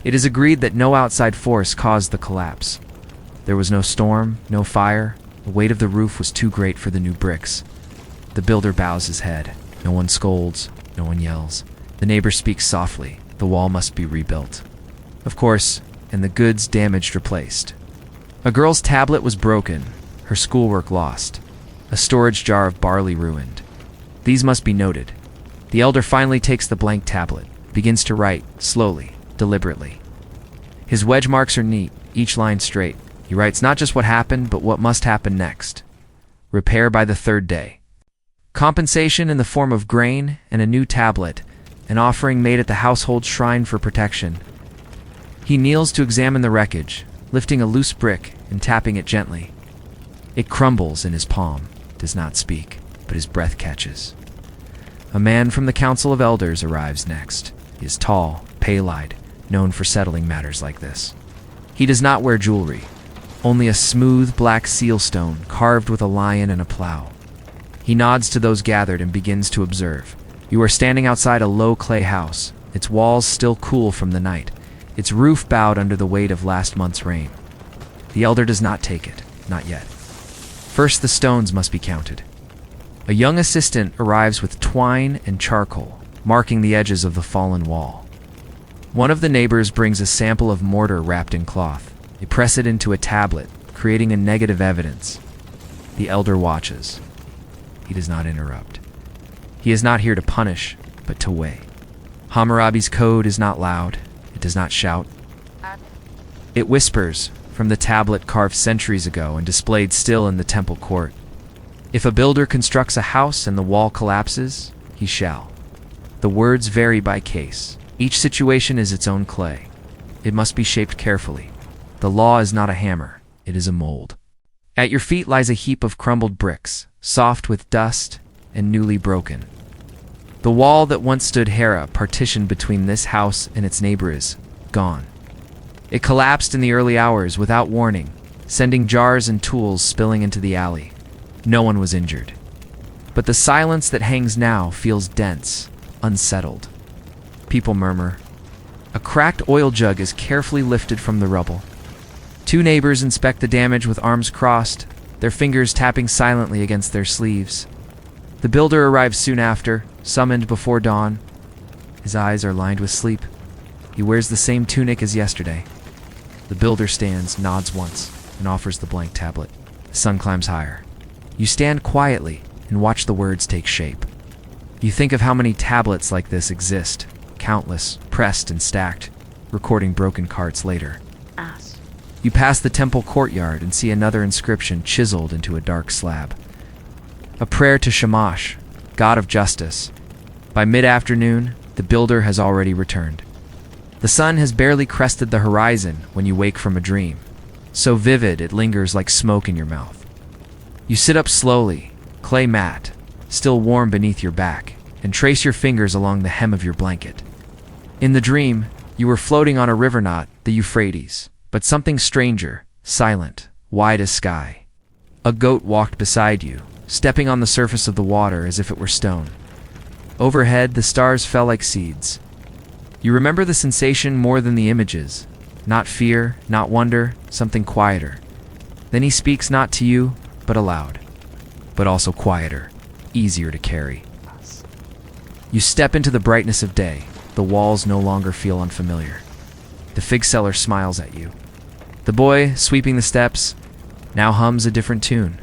It is agreed that no outside force caused the collapse. There was no storm, no fire. The weight of the roof was too great for the new bricks. The builder bows his head. No one scolds, no one yells. The neighbor speaks softly. The wall must be rebuilt. Of course, and the goods damaged replaced. A girl's tablet was broken, her schoolwork lost. A storage jar of barley ruined. These must be noted. The elder finally takes the blank tablet, begins to write, slowly, deliberately. His wedge marks are neat, each line straight. He writes not just what happened, but what must happen next. Repair by the 3rd day. Compensation in the form of grain and a new tablet, an offering made at the household shrine for protection. He kneels to examine the wreckage, lifting a loose brick and tapping it gently. It crumbles in his palm, does not speak, but his breath catches. A man from the Council of Elders arrives next. He is tall, pale-eyed, known for settling matters like this. He does not wear jewelry, only a smooth black seal stone carved with a lion and a plow. He nods to those gathered and begins to observe. You are standing outside a low clay house, its walls still cool from the night, its roof bowed under the weight of last month's rain. The elder does not take it, not yet. First, the stones must be counted. A young assistant arrives with twine and charcoal, marking the edges of the fallen wall. One of the neighbors brings a sample of mortar wrapped in cloth. They press it into a tablet, creating a negative evidence. The elder watches. He does not interrupt. He is not here to punish, but to weigh. Hammurabi's code is not loud. It does not shout. It whispers from the tablet carved centuries ago and displayed still in the temple court. If a builder constructs a house and the wall collapses, he shall. The words vary by case. Each situation is its own clay. It must be shaped carefully. The law is not a hammer, it is a mold. At your feet lies a heap of crumbled bricks, soft with dust and newly broken. The wall that once stood Hera, partitioned between this house and its neighbor, is gone. It collapsed in the early hours without warning, sending jars and tools spilling into the alley. No one was injured. But the silence that hangs now feels dense, unsettled. People murmur. A cracked oil jug is carefully lifted from the rubble. Two neighbors inspect the damage with arms crossed, their fingers tapping silently against their sleeves. The builder arrives soon after, summoned before dawn. His eyes are lined with sleep. He wears the same tunic as yesterday. The builder stands, nods once, and offers the blank tablet. The sun climbs higher. You stand quietly and watch the words take shape. You think of how many tablets like this exist, countless, pressed and stacked, recording broken carts later. You pass the temple courtyard and see another inscription chiseled into a dark slab. A prayer to Shamash, god of justice. By mid-afternoon, the builder has already returned. The sun has barely crested the horizon when you wake from a dream, so vivid it lingers like smoke in your mouth. You sit up slowly, clay mat, still warm beneath your back, and trace your fingers along the hem of your blanket. In the dream, you were floating on a river, not the Euphrates, but something stranger, silent, wide as sky. A goat walked beside you, stepping on the surface of the water as if it were stone. Overhead, the stars fell like seeds. You remember the sensation more than the images. Not fear, not wonder, something quieter. Then he speaks not to you, but aloud, but also quieter, easier to carry. You step into the brightness of day. The walls no longer feel unfamiliar. The fig seller smiles at you. The boy, sweeping the steps, now hums a different tune.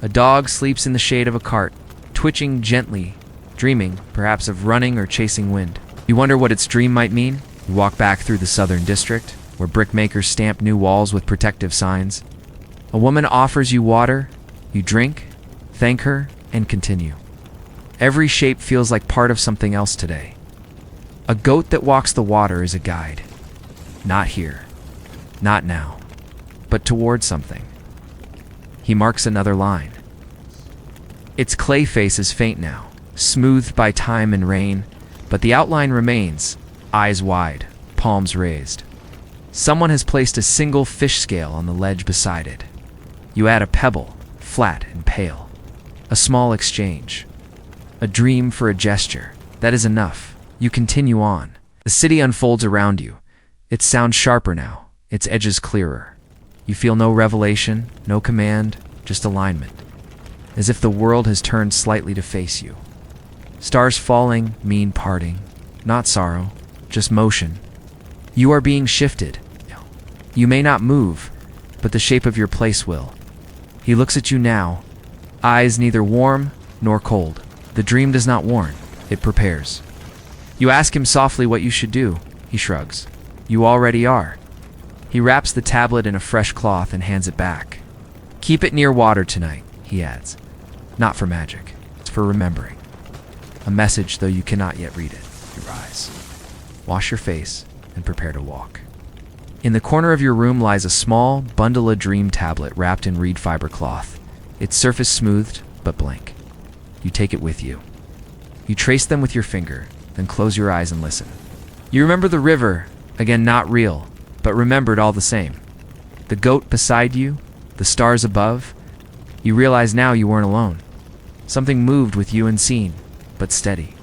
A dog sleeps in the shade of a cart, twitching gently, dreaming, perhaps, of running or chasing wind. You wonder what its dream might mean. You walk back through the southern district, where brickmakers stamp new walls with protective signs. A woman offers you water. You drink, thank her, and continue. Every shape feels like part of something else today. A goat that walks the water is a guide. Not here, not now, but toward something. He marks another line. Its clay face is faint now, smoothed by time and rain, but the outline remains, eyes wide, palms raised. Someone has placed a single fish scale on the ledge beside it. You add a pebble, flat and pale. A small exchange. A dream for a gesture. That is enough. You continue on. The city unfolds around you. Its sound sharper now, its edges clearer. You feel no revelation, no command, just alignment. As if the world has turned slightly to face you. Stars falling mean parting. Not sorrow, just motion. You are being shifted. You may not move, but the shape of your place will. He looks at you now, eyes neither warm nor cold. The dream does not warn, it prepares. You ask him softly what you should do. He shrugs. You already are. He wraps the tablet in a fresh cloth and hands it back. Keep it near water tonight, he adds. Not for magic, it's for remembering. A message, though you cannot yet read it. You rise, wash your face, and prepare to walk. In the corner of your room lies a small bundle of dream tablet wrapped in reed fiber cloth, its surface smoothed but blank. You take it with you. You trace them with your finger, then close your eyes and listen. You remember the river, again not real, but remembered all the same. The goat beside you, the stars above. You realize now you weren't alone. Something moved with you unseen, but steady.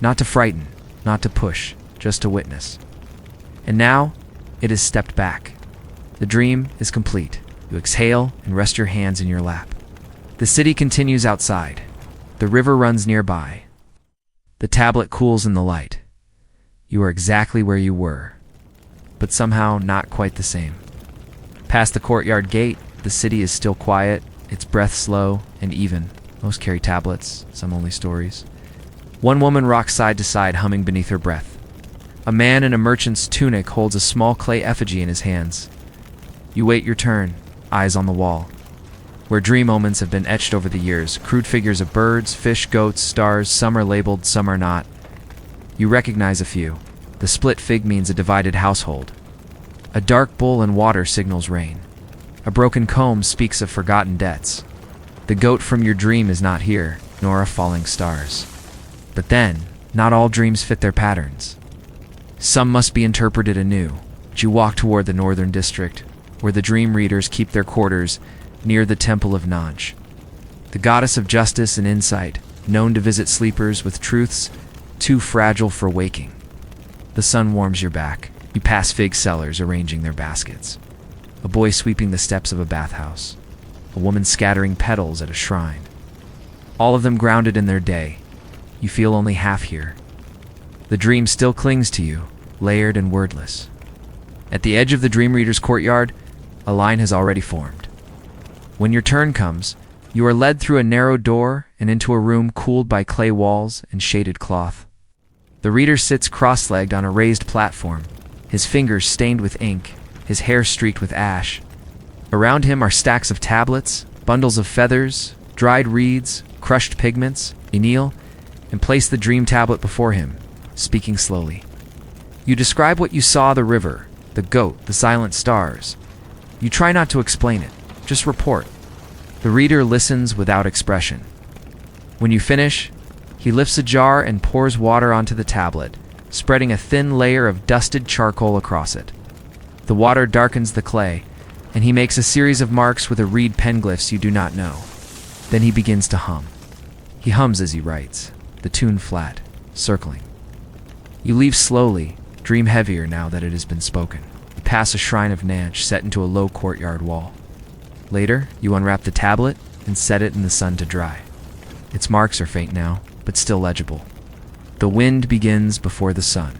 Not to frighten, not to push, just to witness. And now, it has stepped back. The dream is complete. You exhale and rest your hands in your lap. The city continues outside. The river runs nearby. The tablet cools in the light. You are exactly where you were, but somehow not quite the same. Past the courtyard gate, the city is still quiet, its breath slow and even. Most carry tablets, some only stories. One woman rocks side to side, humming beneath her breath. A man in a merchant's tunic holds a small clay effigy in his hands. You wait your turn, eyes on the wall, where dream omens have been etched over the years, crude figures of birds, fish, goats, stars, some are labeled, some are not. You recognize a few. The split fig means a divided household. A dark bowl in water signals rain. A broken comb speaks of forgotten debts. The goat from your dream is not here, nor are falling stars. But then, not all dreams fit their patterns. Some must be interpreted anew. You walk toward the northern district, where the dream readers keep their quarters near the temple of Nanj, the goddess of justice and insight, known to visit sleepers with truths too fragile for waking. The sun warms your back. You pass fig sellers arranging their baskets. A boy sweeping the steps of a bathhouse. A woman scattering petals at a shrine. All of them grounded in their day. You feel only half here. The dream still clings to you, layered and wordless. At the edge of the dream reader's courtyard, a line has already formed. When your turn comes, you are led through a narrow door and into a room cooled by clay walls and shaded cloth. The reader sits cross-legged on a raised platform, his fingers stained with ink, his hair streaked with ash. Around him are stacks of tablets, bundles of feathers, dried reeds, crushed pigments. You kneel and place the dream tablet before him, speaking slowly. You describe what you saw: the river, the goat, the silent stars. You try not to explain it, just report. The reader listens without expression. When you finish, he lifts a jar and pours water onto the tablet, spreading a thin layer of dusted charcoal across it. The water darkens the clay, and he makes a series of marks with a reed penglyphs you do not know. Then he begins to hum. He hums as he writes, the tune flat, circling. You leave slowly, dream heavier now that it has been spoken. You pass a shrine of Nanj set into a low courtyard wall. Later, you unwrap the tablet and set it in the sun to dry. Its marks are faint now, but still legible. The wind begins before the sun.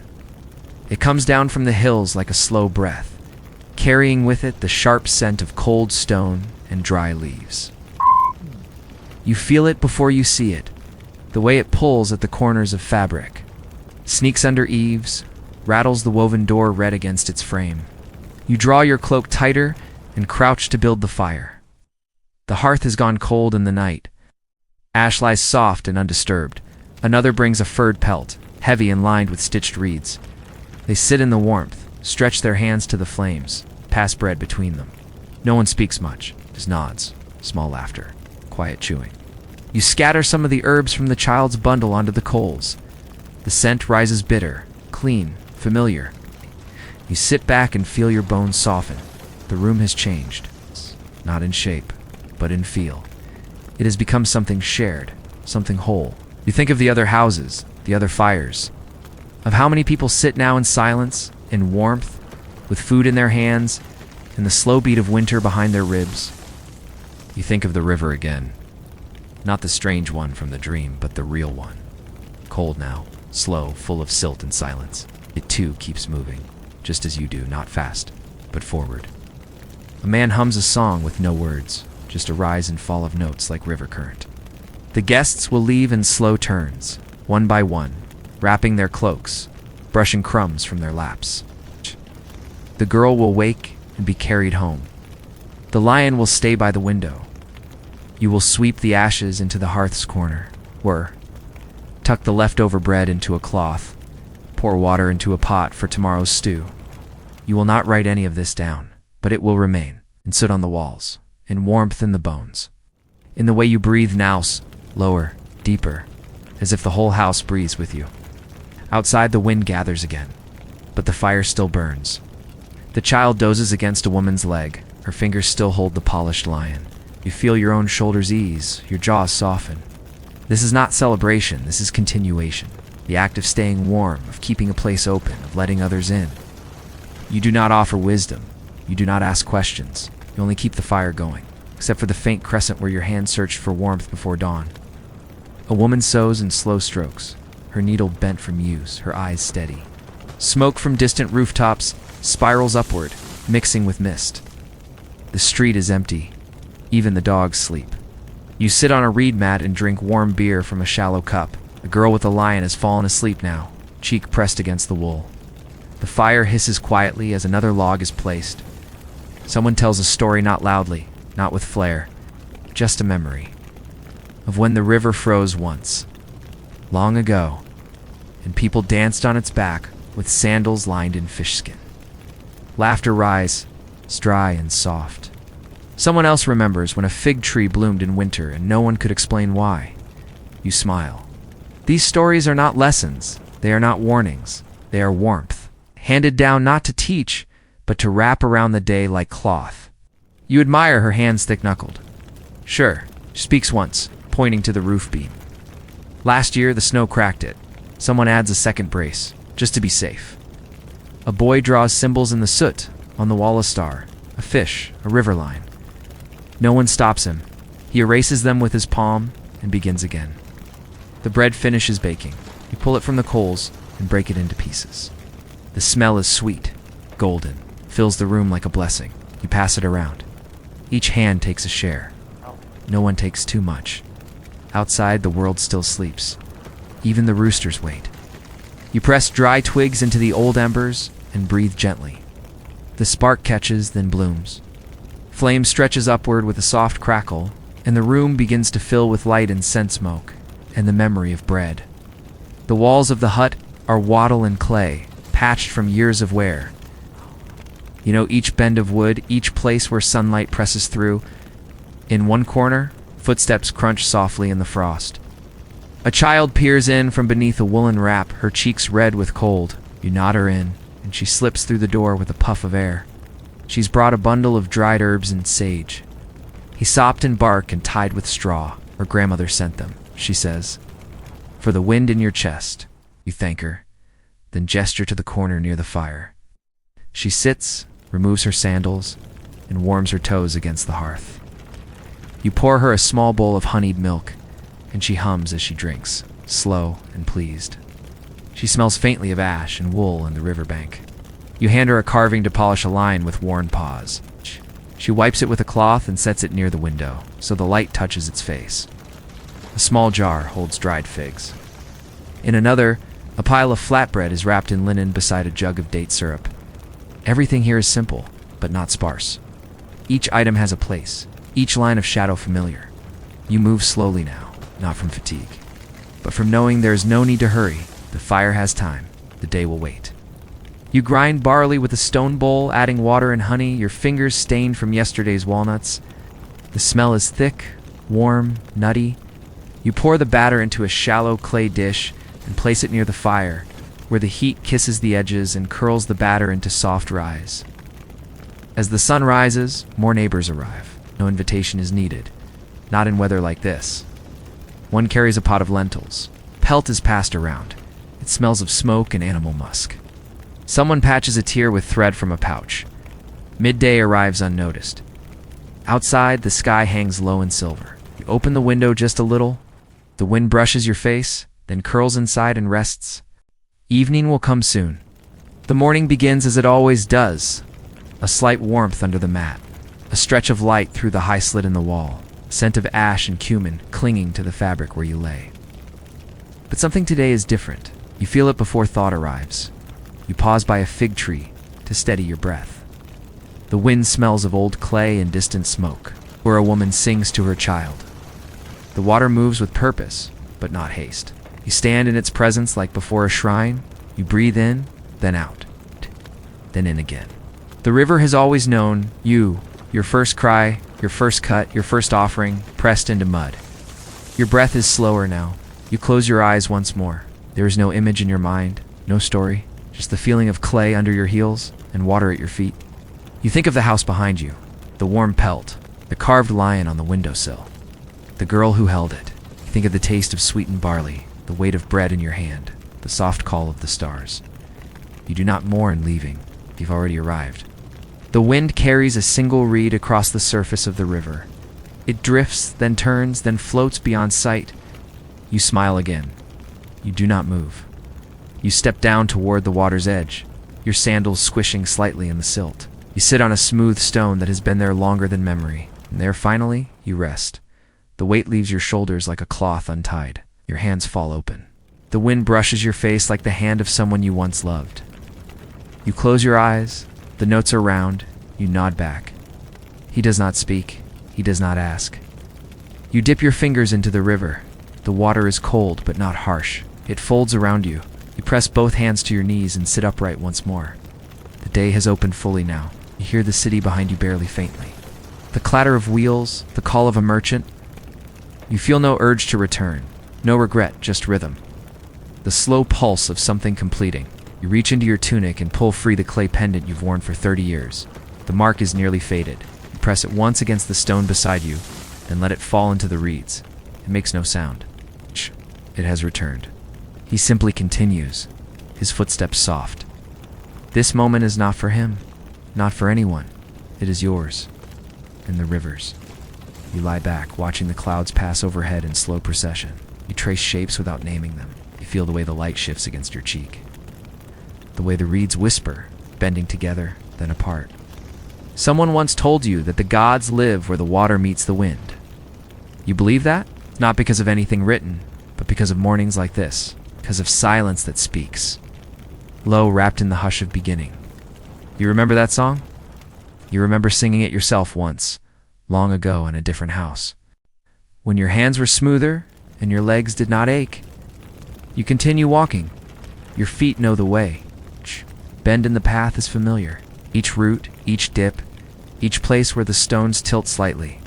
It comes down from the hills like a slow breath, carrying with it the sharp scent of cold stone and dry leaves. You feel it before you see it, the way it pulls at the corners of fabric, sneaks under eaves, rattles the woven door red against its frame. You draw your cloak tighter and crouch to build the fire. The hearth has gone cold in the night. Ash lies soft and undisturbed. Another brings a furred pelt, heavy and lined with stitched reeds. They sit in the warmth, stretch their hands to the flames, pass bread between them. No one speaks much, just nods, small laughter, quiet chewing. You scatter some of the herbs from the child's bundle onto the coals. The scent rises bitter, clean, familiar. You sit back and feel your bones soften. The room has changed, not in shape, but in feel. It has become something shared, something whole. You think of the other houses, the other fires, of how many people sit now in silence, in warmth, with food in their hands, and the slow beat of winter behind their ribs. You think of the river again. Not the strange one from the dream, but the real one. Cold now, slow, full of silt and silence. It too keeps moving, just as you do, not fast, but forward. A man hums a song with no words, just a rise and fall of notes like river current. The guests will leave in slow turns, one by one, wrapping their cloaks, brushing crumbs from their laps. The girl will wake and be carried home. The lion will stay by the window. You will sweep the ashes into the hearth's corner, where, Tuck the leftover bread into a cloth. Pour water into a pot for tomorrow's stew. You will not write any of this down, but it will remain, and soot on the walls, in warmth in the bones. In the way you breathe now, lower, deeper, as if the whole house breathes with you. Outside the wind gathers again, but the fire still burns. The child dozes against a woman's leg. Her fingers still hold the polished lion. You feel your own shoulders ease, your jaws soften. This is not celebration, this is continuation. The act of staying warm, of keeping a place open, of letting others in. You do not offer wisdom. You do not ask questions. You only keep the fire going, except for the faint crescent where your hand searched for warmth before dawn. A woman sews in slow strokes, her needle bent from use, her eyes steady. Smoke from distant rooftops spirals upward, mixing with mist. The street is empty. Even the dogs sleep. You sit on a reed mat and drink warm beer from a shallow cup. The girl with the lion has fallen asleep now, cheek pressed against the wool. The fire hisses quietly as another log is placed. Someone tells a story not loudly, not with flair, just a memory of when the river froze once, long ago, and people danced on its back with sandals lined in fish skin. Laughter rises, dry and soft. Someone else remembers when a fig tree bloomed in winter and no one could explain why. You smile. These stories are not lessons. They are not warnings. They are warmth, handed down not to teach, but to wrap around the day like cloth. You admire her hands thick-knuckled. Sure, she speaks once, pointing to the roof beam. Last year, the snow cracked it. Someone adds a second brace, just to be safe. A boy draws symbols in the soot, on the wall a star, a fish, a river line. No one stops him. He erases them with his palm and begins again. The bread finishes baking. You pull it from the coals and break it into pieces. The smell is sweet, golden, fills the room like a blessing. You pass it around. Each hand takes a share. No one takes too much. Outside, the world still sleeps. Even the roosters wait. You press dry twigs into the old embers and breathe gently. The spark catches, then blooms. Flame stretches upward with a soft crackle, and the room begins to fill with light and scent smoke, and the memory of bread. The walls of the hut are wattle and clay, patched from years of wear. You know each bend of wood, each place where sunlight presses through. In one corner, footsteps crunch softly in the frost. A child peers in from beneath a woolen wrap, her cheeks red with cold. You nod her in, and she slips through the door with a puff of air. She's brought a bundle of dried herbs and sage. He sopped in bark and tied with straw. Her grandmother sent them, she says. For the wind in your chest. You thank her, then gesture to the corner near the fire. She sits, removes her sandals, and warms her toes against the hearth. You pour her a small bowl of honeyed milk, and she hums as she drinks, slow and pleased. She smells faintly of ash and wool in the riverbank. You hand her a carving to polish a line with worn paws. She wipes it with a cloth and sets it near the window, so the light touches its face. A small jar holds dried figs. In another, a pile of flatbread is wrapped in linen beside a jug of date syrup. Everything here is simple, but not sparse. Each item has a place, each line of shadow familiar. You move slowly now, not from fatigue, but from knowing there is no need to hurry. The fire has time. The day will wait. You grind barley with a stone bowl, adding water and honey, your fingers stained from yesterday's walnuts. The smell is thick, warm, nutty. You pour the batter into a shallow clay dish and place it near the fire, where the heat kisses the edges and curls the batter into soft rise. As the sun rises, more neighbors arrive. No invitation is needed, not in weather like this. One carries a pot of lentils. Pelt is passed around. It smells of smoke and animal musk. Someone patches a tear with thread from a pouch. Midday arrives unnoticed. Outside, the sky hangs low and silver. You open the window just a little. The wind brushes your face, then curls inside and rests. Evening will come soon. The morning begins as it always does. A slight warmth under the mat. A stretch of light through the high slit in the wall. A scent of ash and cumin clinging to the fabric where you lay. But something today is different. You feel it before thought arrives. You pause by a fig tree to steady your breath. The wind smells of old clay and distant smoke, where a woman sings to her child. The water moves with purpose, but not haste. You stand in its presence like before a shrine. You breathe in, then out, then in again. The river has always known you, your first cry, your first cut, your first offering, pressed into mud. Your breath is slower now. You close your eyes once more. There is no image in your mind, no story, just the feeling of clay under your heels and water at your feet. You think of the house behind you, the warm pelt, the carved lion on the windowsill, the girl who held it. You think of the taste of sweetened barley, the weight of bread in your hand, the soft call of the stars. You do not mourn leaving. You've already arrived. The wind carries a single reed across the surface of the river. It drifts, then turns, then floats beyond sight. You smile again. You do not move. You step down toward the water's edge, your sandals squishing slightly in the silt. You sit on a smooth stone that has been there longer than memory, and there finally you rest. The weight leaves your shoulders like a cloth untied. Your hands fall open. The wind brushes your face like the hand of someone you once loved. You close your eyes. The notes are round. You nod back. He does not speak. He does not ask. You dip your fingers into the river. The water is cold but not harsh. It folds around you. You press both hands to your knees and sit upright once more. The day has opened fully now. You hear the city behind you barely faintly. The clatter of wheels, the call of a merchant. You feel no urge to return. No regret, just rhythm. The slow pulse of something completing. You reach into your tunic and pull free the clay pendant you've worn for 30 years. The mark is nearly faded. You press it once against the stone beside you, then let it fall into the reeds. It makes no sound. Shh. It has returned. He simply continues, his footsteps soft. This moment is not for him, not for anyone. It is yours, and the river's. You lie back, watching the clouds pass overhead in slow procession. You trace shapes without naming them. You feel the way the light shifts against your cheek. The way the reeds whisper, bending together, then apart. Someone once told you that the gods live where the water meets the wind. You believe that? Not because of anything written, but because of mornings like this, because of silence that speaks. Low, wrapped in the hush of beginning. You remember that song? You remember singing it yourself once, long ago in a different house. When your hands were smoother and your legs did not ache. You continue walking. Your feet know the way. Bend in the path is familiar. Each root, each dip, each place where the stones tilt slightly.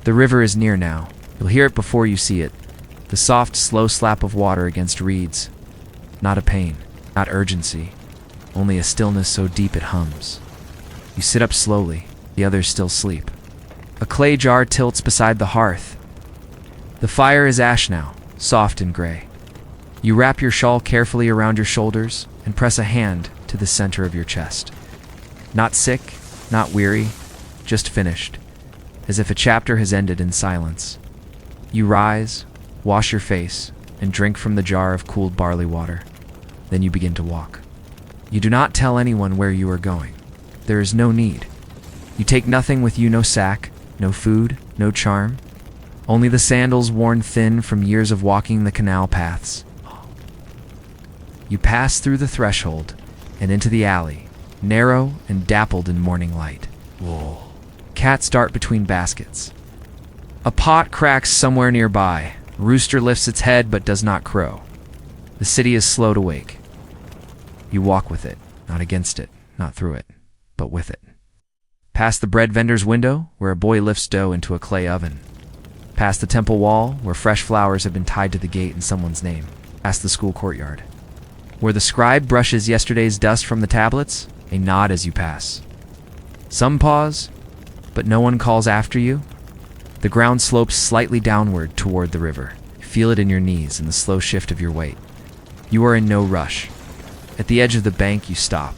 The river is near now. You'll hear it before you see it. The soft, slow slap of water against reeds. Not a pain, not urgency, only a stillness so deep it hums. You sit up slowly. The others still sleep. A clay jar tilts beside the hearth. The fire is ash now, soft and gray. You wrap your shawl carefully around your shoulders and press a hand to the center of your chest. Not sick, not weary, just finished, as if a chapter has ended in silence. You rise, wash your face, and drink from the jar of cooled barley water. Then you begin to walk. You do not tell anyone where you are going. There is no need. You take nothing with you, no sack, no food, no charm. Only the sandals worn thin from years of walking the canal paths. You pass through the threshold and into the alley, narrow and dappled in morning light. Whoa. Cats dart between baskets. A pot cracks somewhere nearby. A rooster lifts its head but does not crow. The city is slow to wake. You walk with it, not against it, not through it, but with it. Past the bread vendor's window, where a boy lifts dough into a clay oven. Past the temple wall, where fresh flowers have been tied to the gate in someone's name. Past the school courtyard, where the scribe brushes yesterday's dust from the tablets. A nod as you pass. Some pause, but no one calls after you. The ground slopes slightly downward toward the river. You feel it in your knees and the slow shift of your weight. You are in no rush. At the edge of the bank, you stop.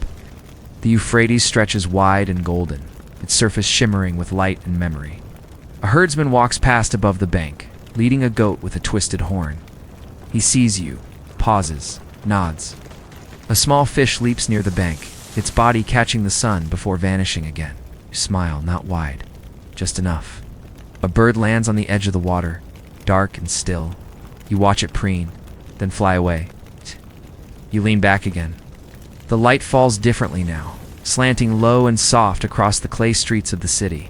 The Euphrates stretches wide and golden, its surface shimmering with light and memory. A herdsman walks past above the bank, leading a goat with a twisted horn. He sees you, pauses, nods. A small fish leaps near the bank, its body catching the sun before vanishing again. You smile, not wide, just enough. A bird lands on the edge of the water, dark and still. You watch it preen, then fly away. You lean back again. The light falls differently now, slanting low and soft across the clay streets of the city.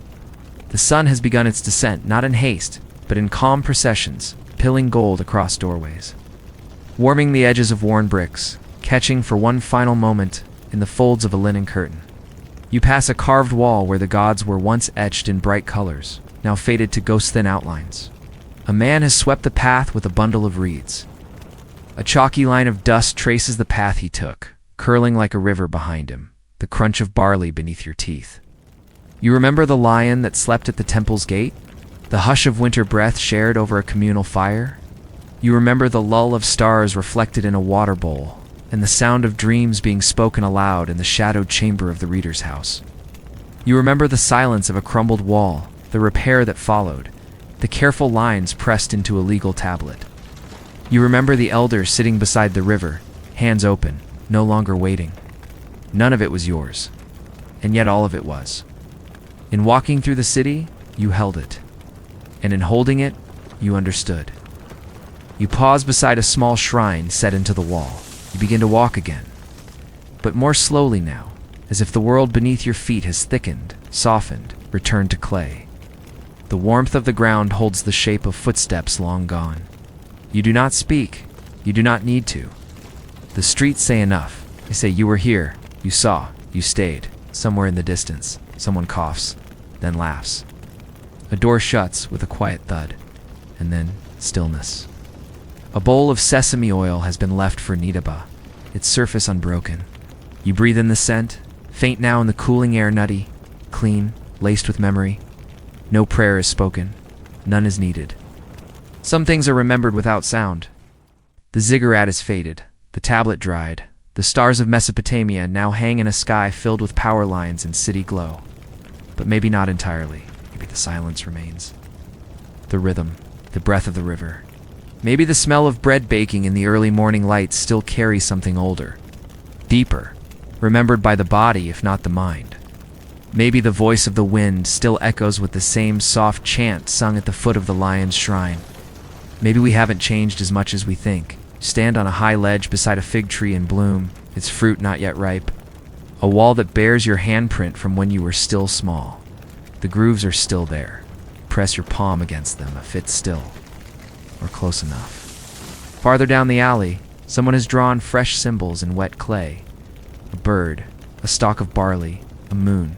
The sun has begun its descent, not in haste, but in calm processions, pilling gold across doorways. warming the edges of worn bricks, catching for one final moment in the folds of a linen curtain. You pass a carved wall where the gods were once etched in bright colors, now faded to ghost-thin outlines. A man has swept the path with a bundle of reeds. A chalky line of dust traces the path he took, curling like a river behind him, the crunch of barley beneath your teeth. You remember the lion that slept at the temple's gate? The hush of winter breath shared over a communal fire? You remember the lull of stars reflected in a water bowl, and the sound of dreams being spoken aloud in the shadowed chamber of the reader's house. You remember the silence of a crumbled wall, the repair that followed, the careful lines pressed into a legal tablet. You remember the elders sitting beside the river, hands open, no longer waiting. None of it was yours, and yet all of it was. In walking through the city, you held it, and in holding it, you understood. You pause beside a small shrine set into the wall. You begin to walk again, but more slowly now, as if the world beneath your feet has thickened, softened, returned to clay. The warmth of the ground holds the shape of footsteps long gone. You do not speak. You do not need to. The streets say enough. They say you were here, you saw, you stayed. Somewhere in the distance, someone coughs, then laughs. A door shuts with a quiet thud, and then stillness. A bowl of sesame oil has been left for Nidaba, its surface unbroken. You breathe in the scent, faint now in the cooling air, nutty, clean, laced with memory. No prayer is spoken, none is needed. Some things are remembered without sound. The ziggurat is faded, the tablet dried. The stars of Mesopotamia now hang in a sky filled with power lines and city glow. But maybe not entirely. Maybe the silence remains. The rhythm, the breath of the river. Maybe the smell of bread baking in the early morning light still carries something older, deeper, remembered by the body if not the mind. Maybe the voice of the wind still echoes with the same soft chant sung at the foot of the lion's shrine. Maybe we haven't changed as much as we think. Stand on a high ledge beside a fig tree in bloom, its fruit not yet ripe. A wall that bears your handprint from when you were still small. The grooves are still there. Press your palm against them, a fit still. Or close enough. Farther down the alley, someone has drawn fresh symbols in wet clay. A bird, a stalk of barley, a moon.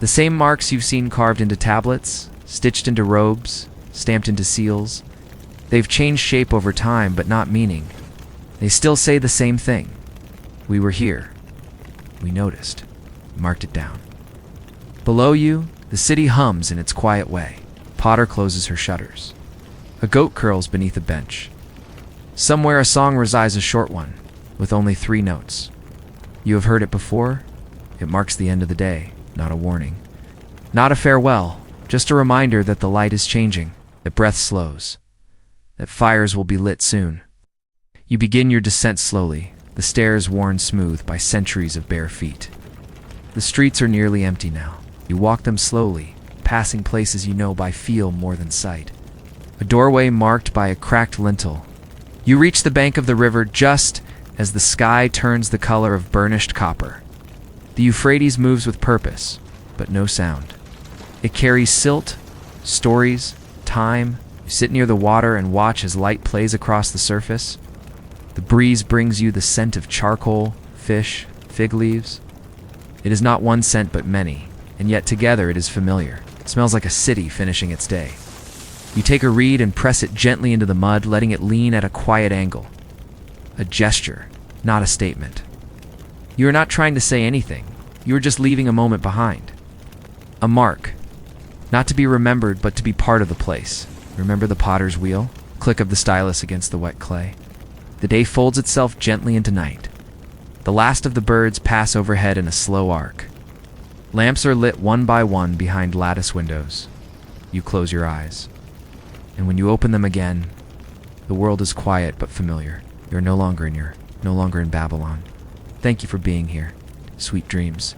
The same marks you've seen carved into tablets, stitched into robes, stamped into seals. They've changed shape over time, but not meaning. They still say the same thing. We were here. We noticed. Marked it down. Below you, the city hums in its quiet way. Potter closes her shutters. A goat curls beneath a bench. Somewhere a song resides, a short one, with only 3 notes. You have heard it before. It marks the end of the day, not a warning. Not a farewell, just a reminder that the light is changing, that breath slows, that fires will be lit soon. You begin your descent slowly, the stairs worn smooth by centuries of bare feet. The streets are nearly empty now. You walk them slowly, passing places you know by feel more than sight. A doorway marked by a cracked lintel. You reach the bank of the river just as the sky turns the color of burnished copper. The Euphrates moves with purpose, but no sound. It carries silt, stories, time. You sit near the water and watch as light plays across the surface. The breeze brings you the scent of charcoal, fish, fig leaves. It is not one scent but many, and yet together it is familiar. It smells like a city finishing its day. You take a reed and press it gently into the mud, letting it lean at a quiet angle. A gesture, not a statement. You are not trying to say anything. You are just leaving a moment behind. A mark. Not to be remembered, but to be part of the place. Remember the potter's wheel? Click of the stylus against the wet clay. The day folds itself gently into night. The last of the birds pass overhead in a slow arc. Lamps are lit one by one behind lattice windows. You close your eyes. And when you open them again, the world is quiet but familiar. You're no longer in Babylon. Thank you for being here. Sweet dreams.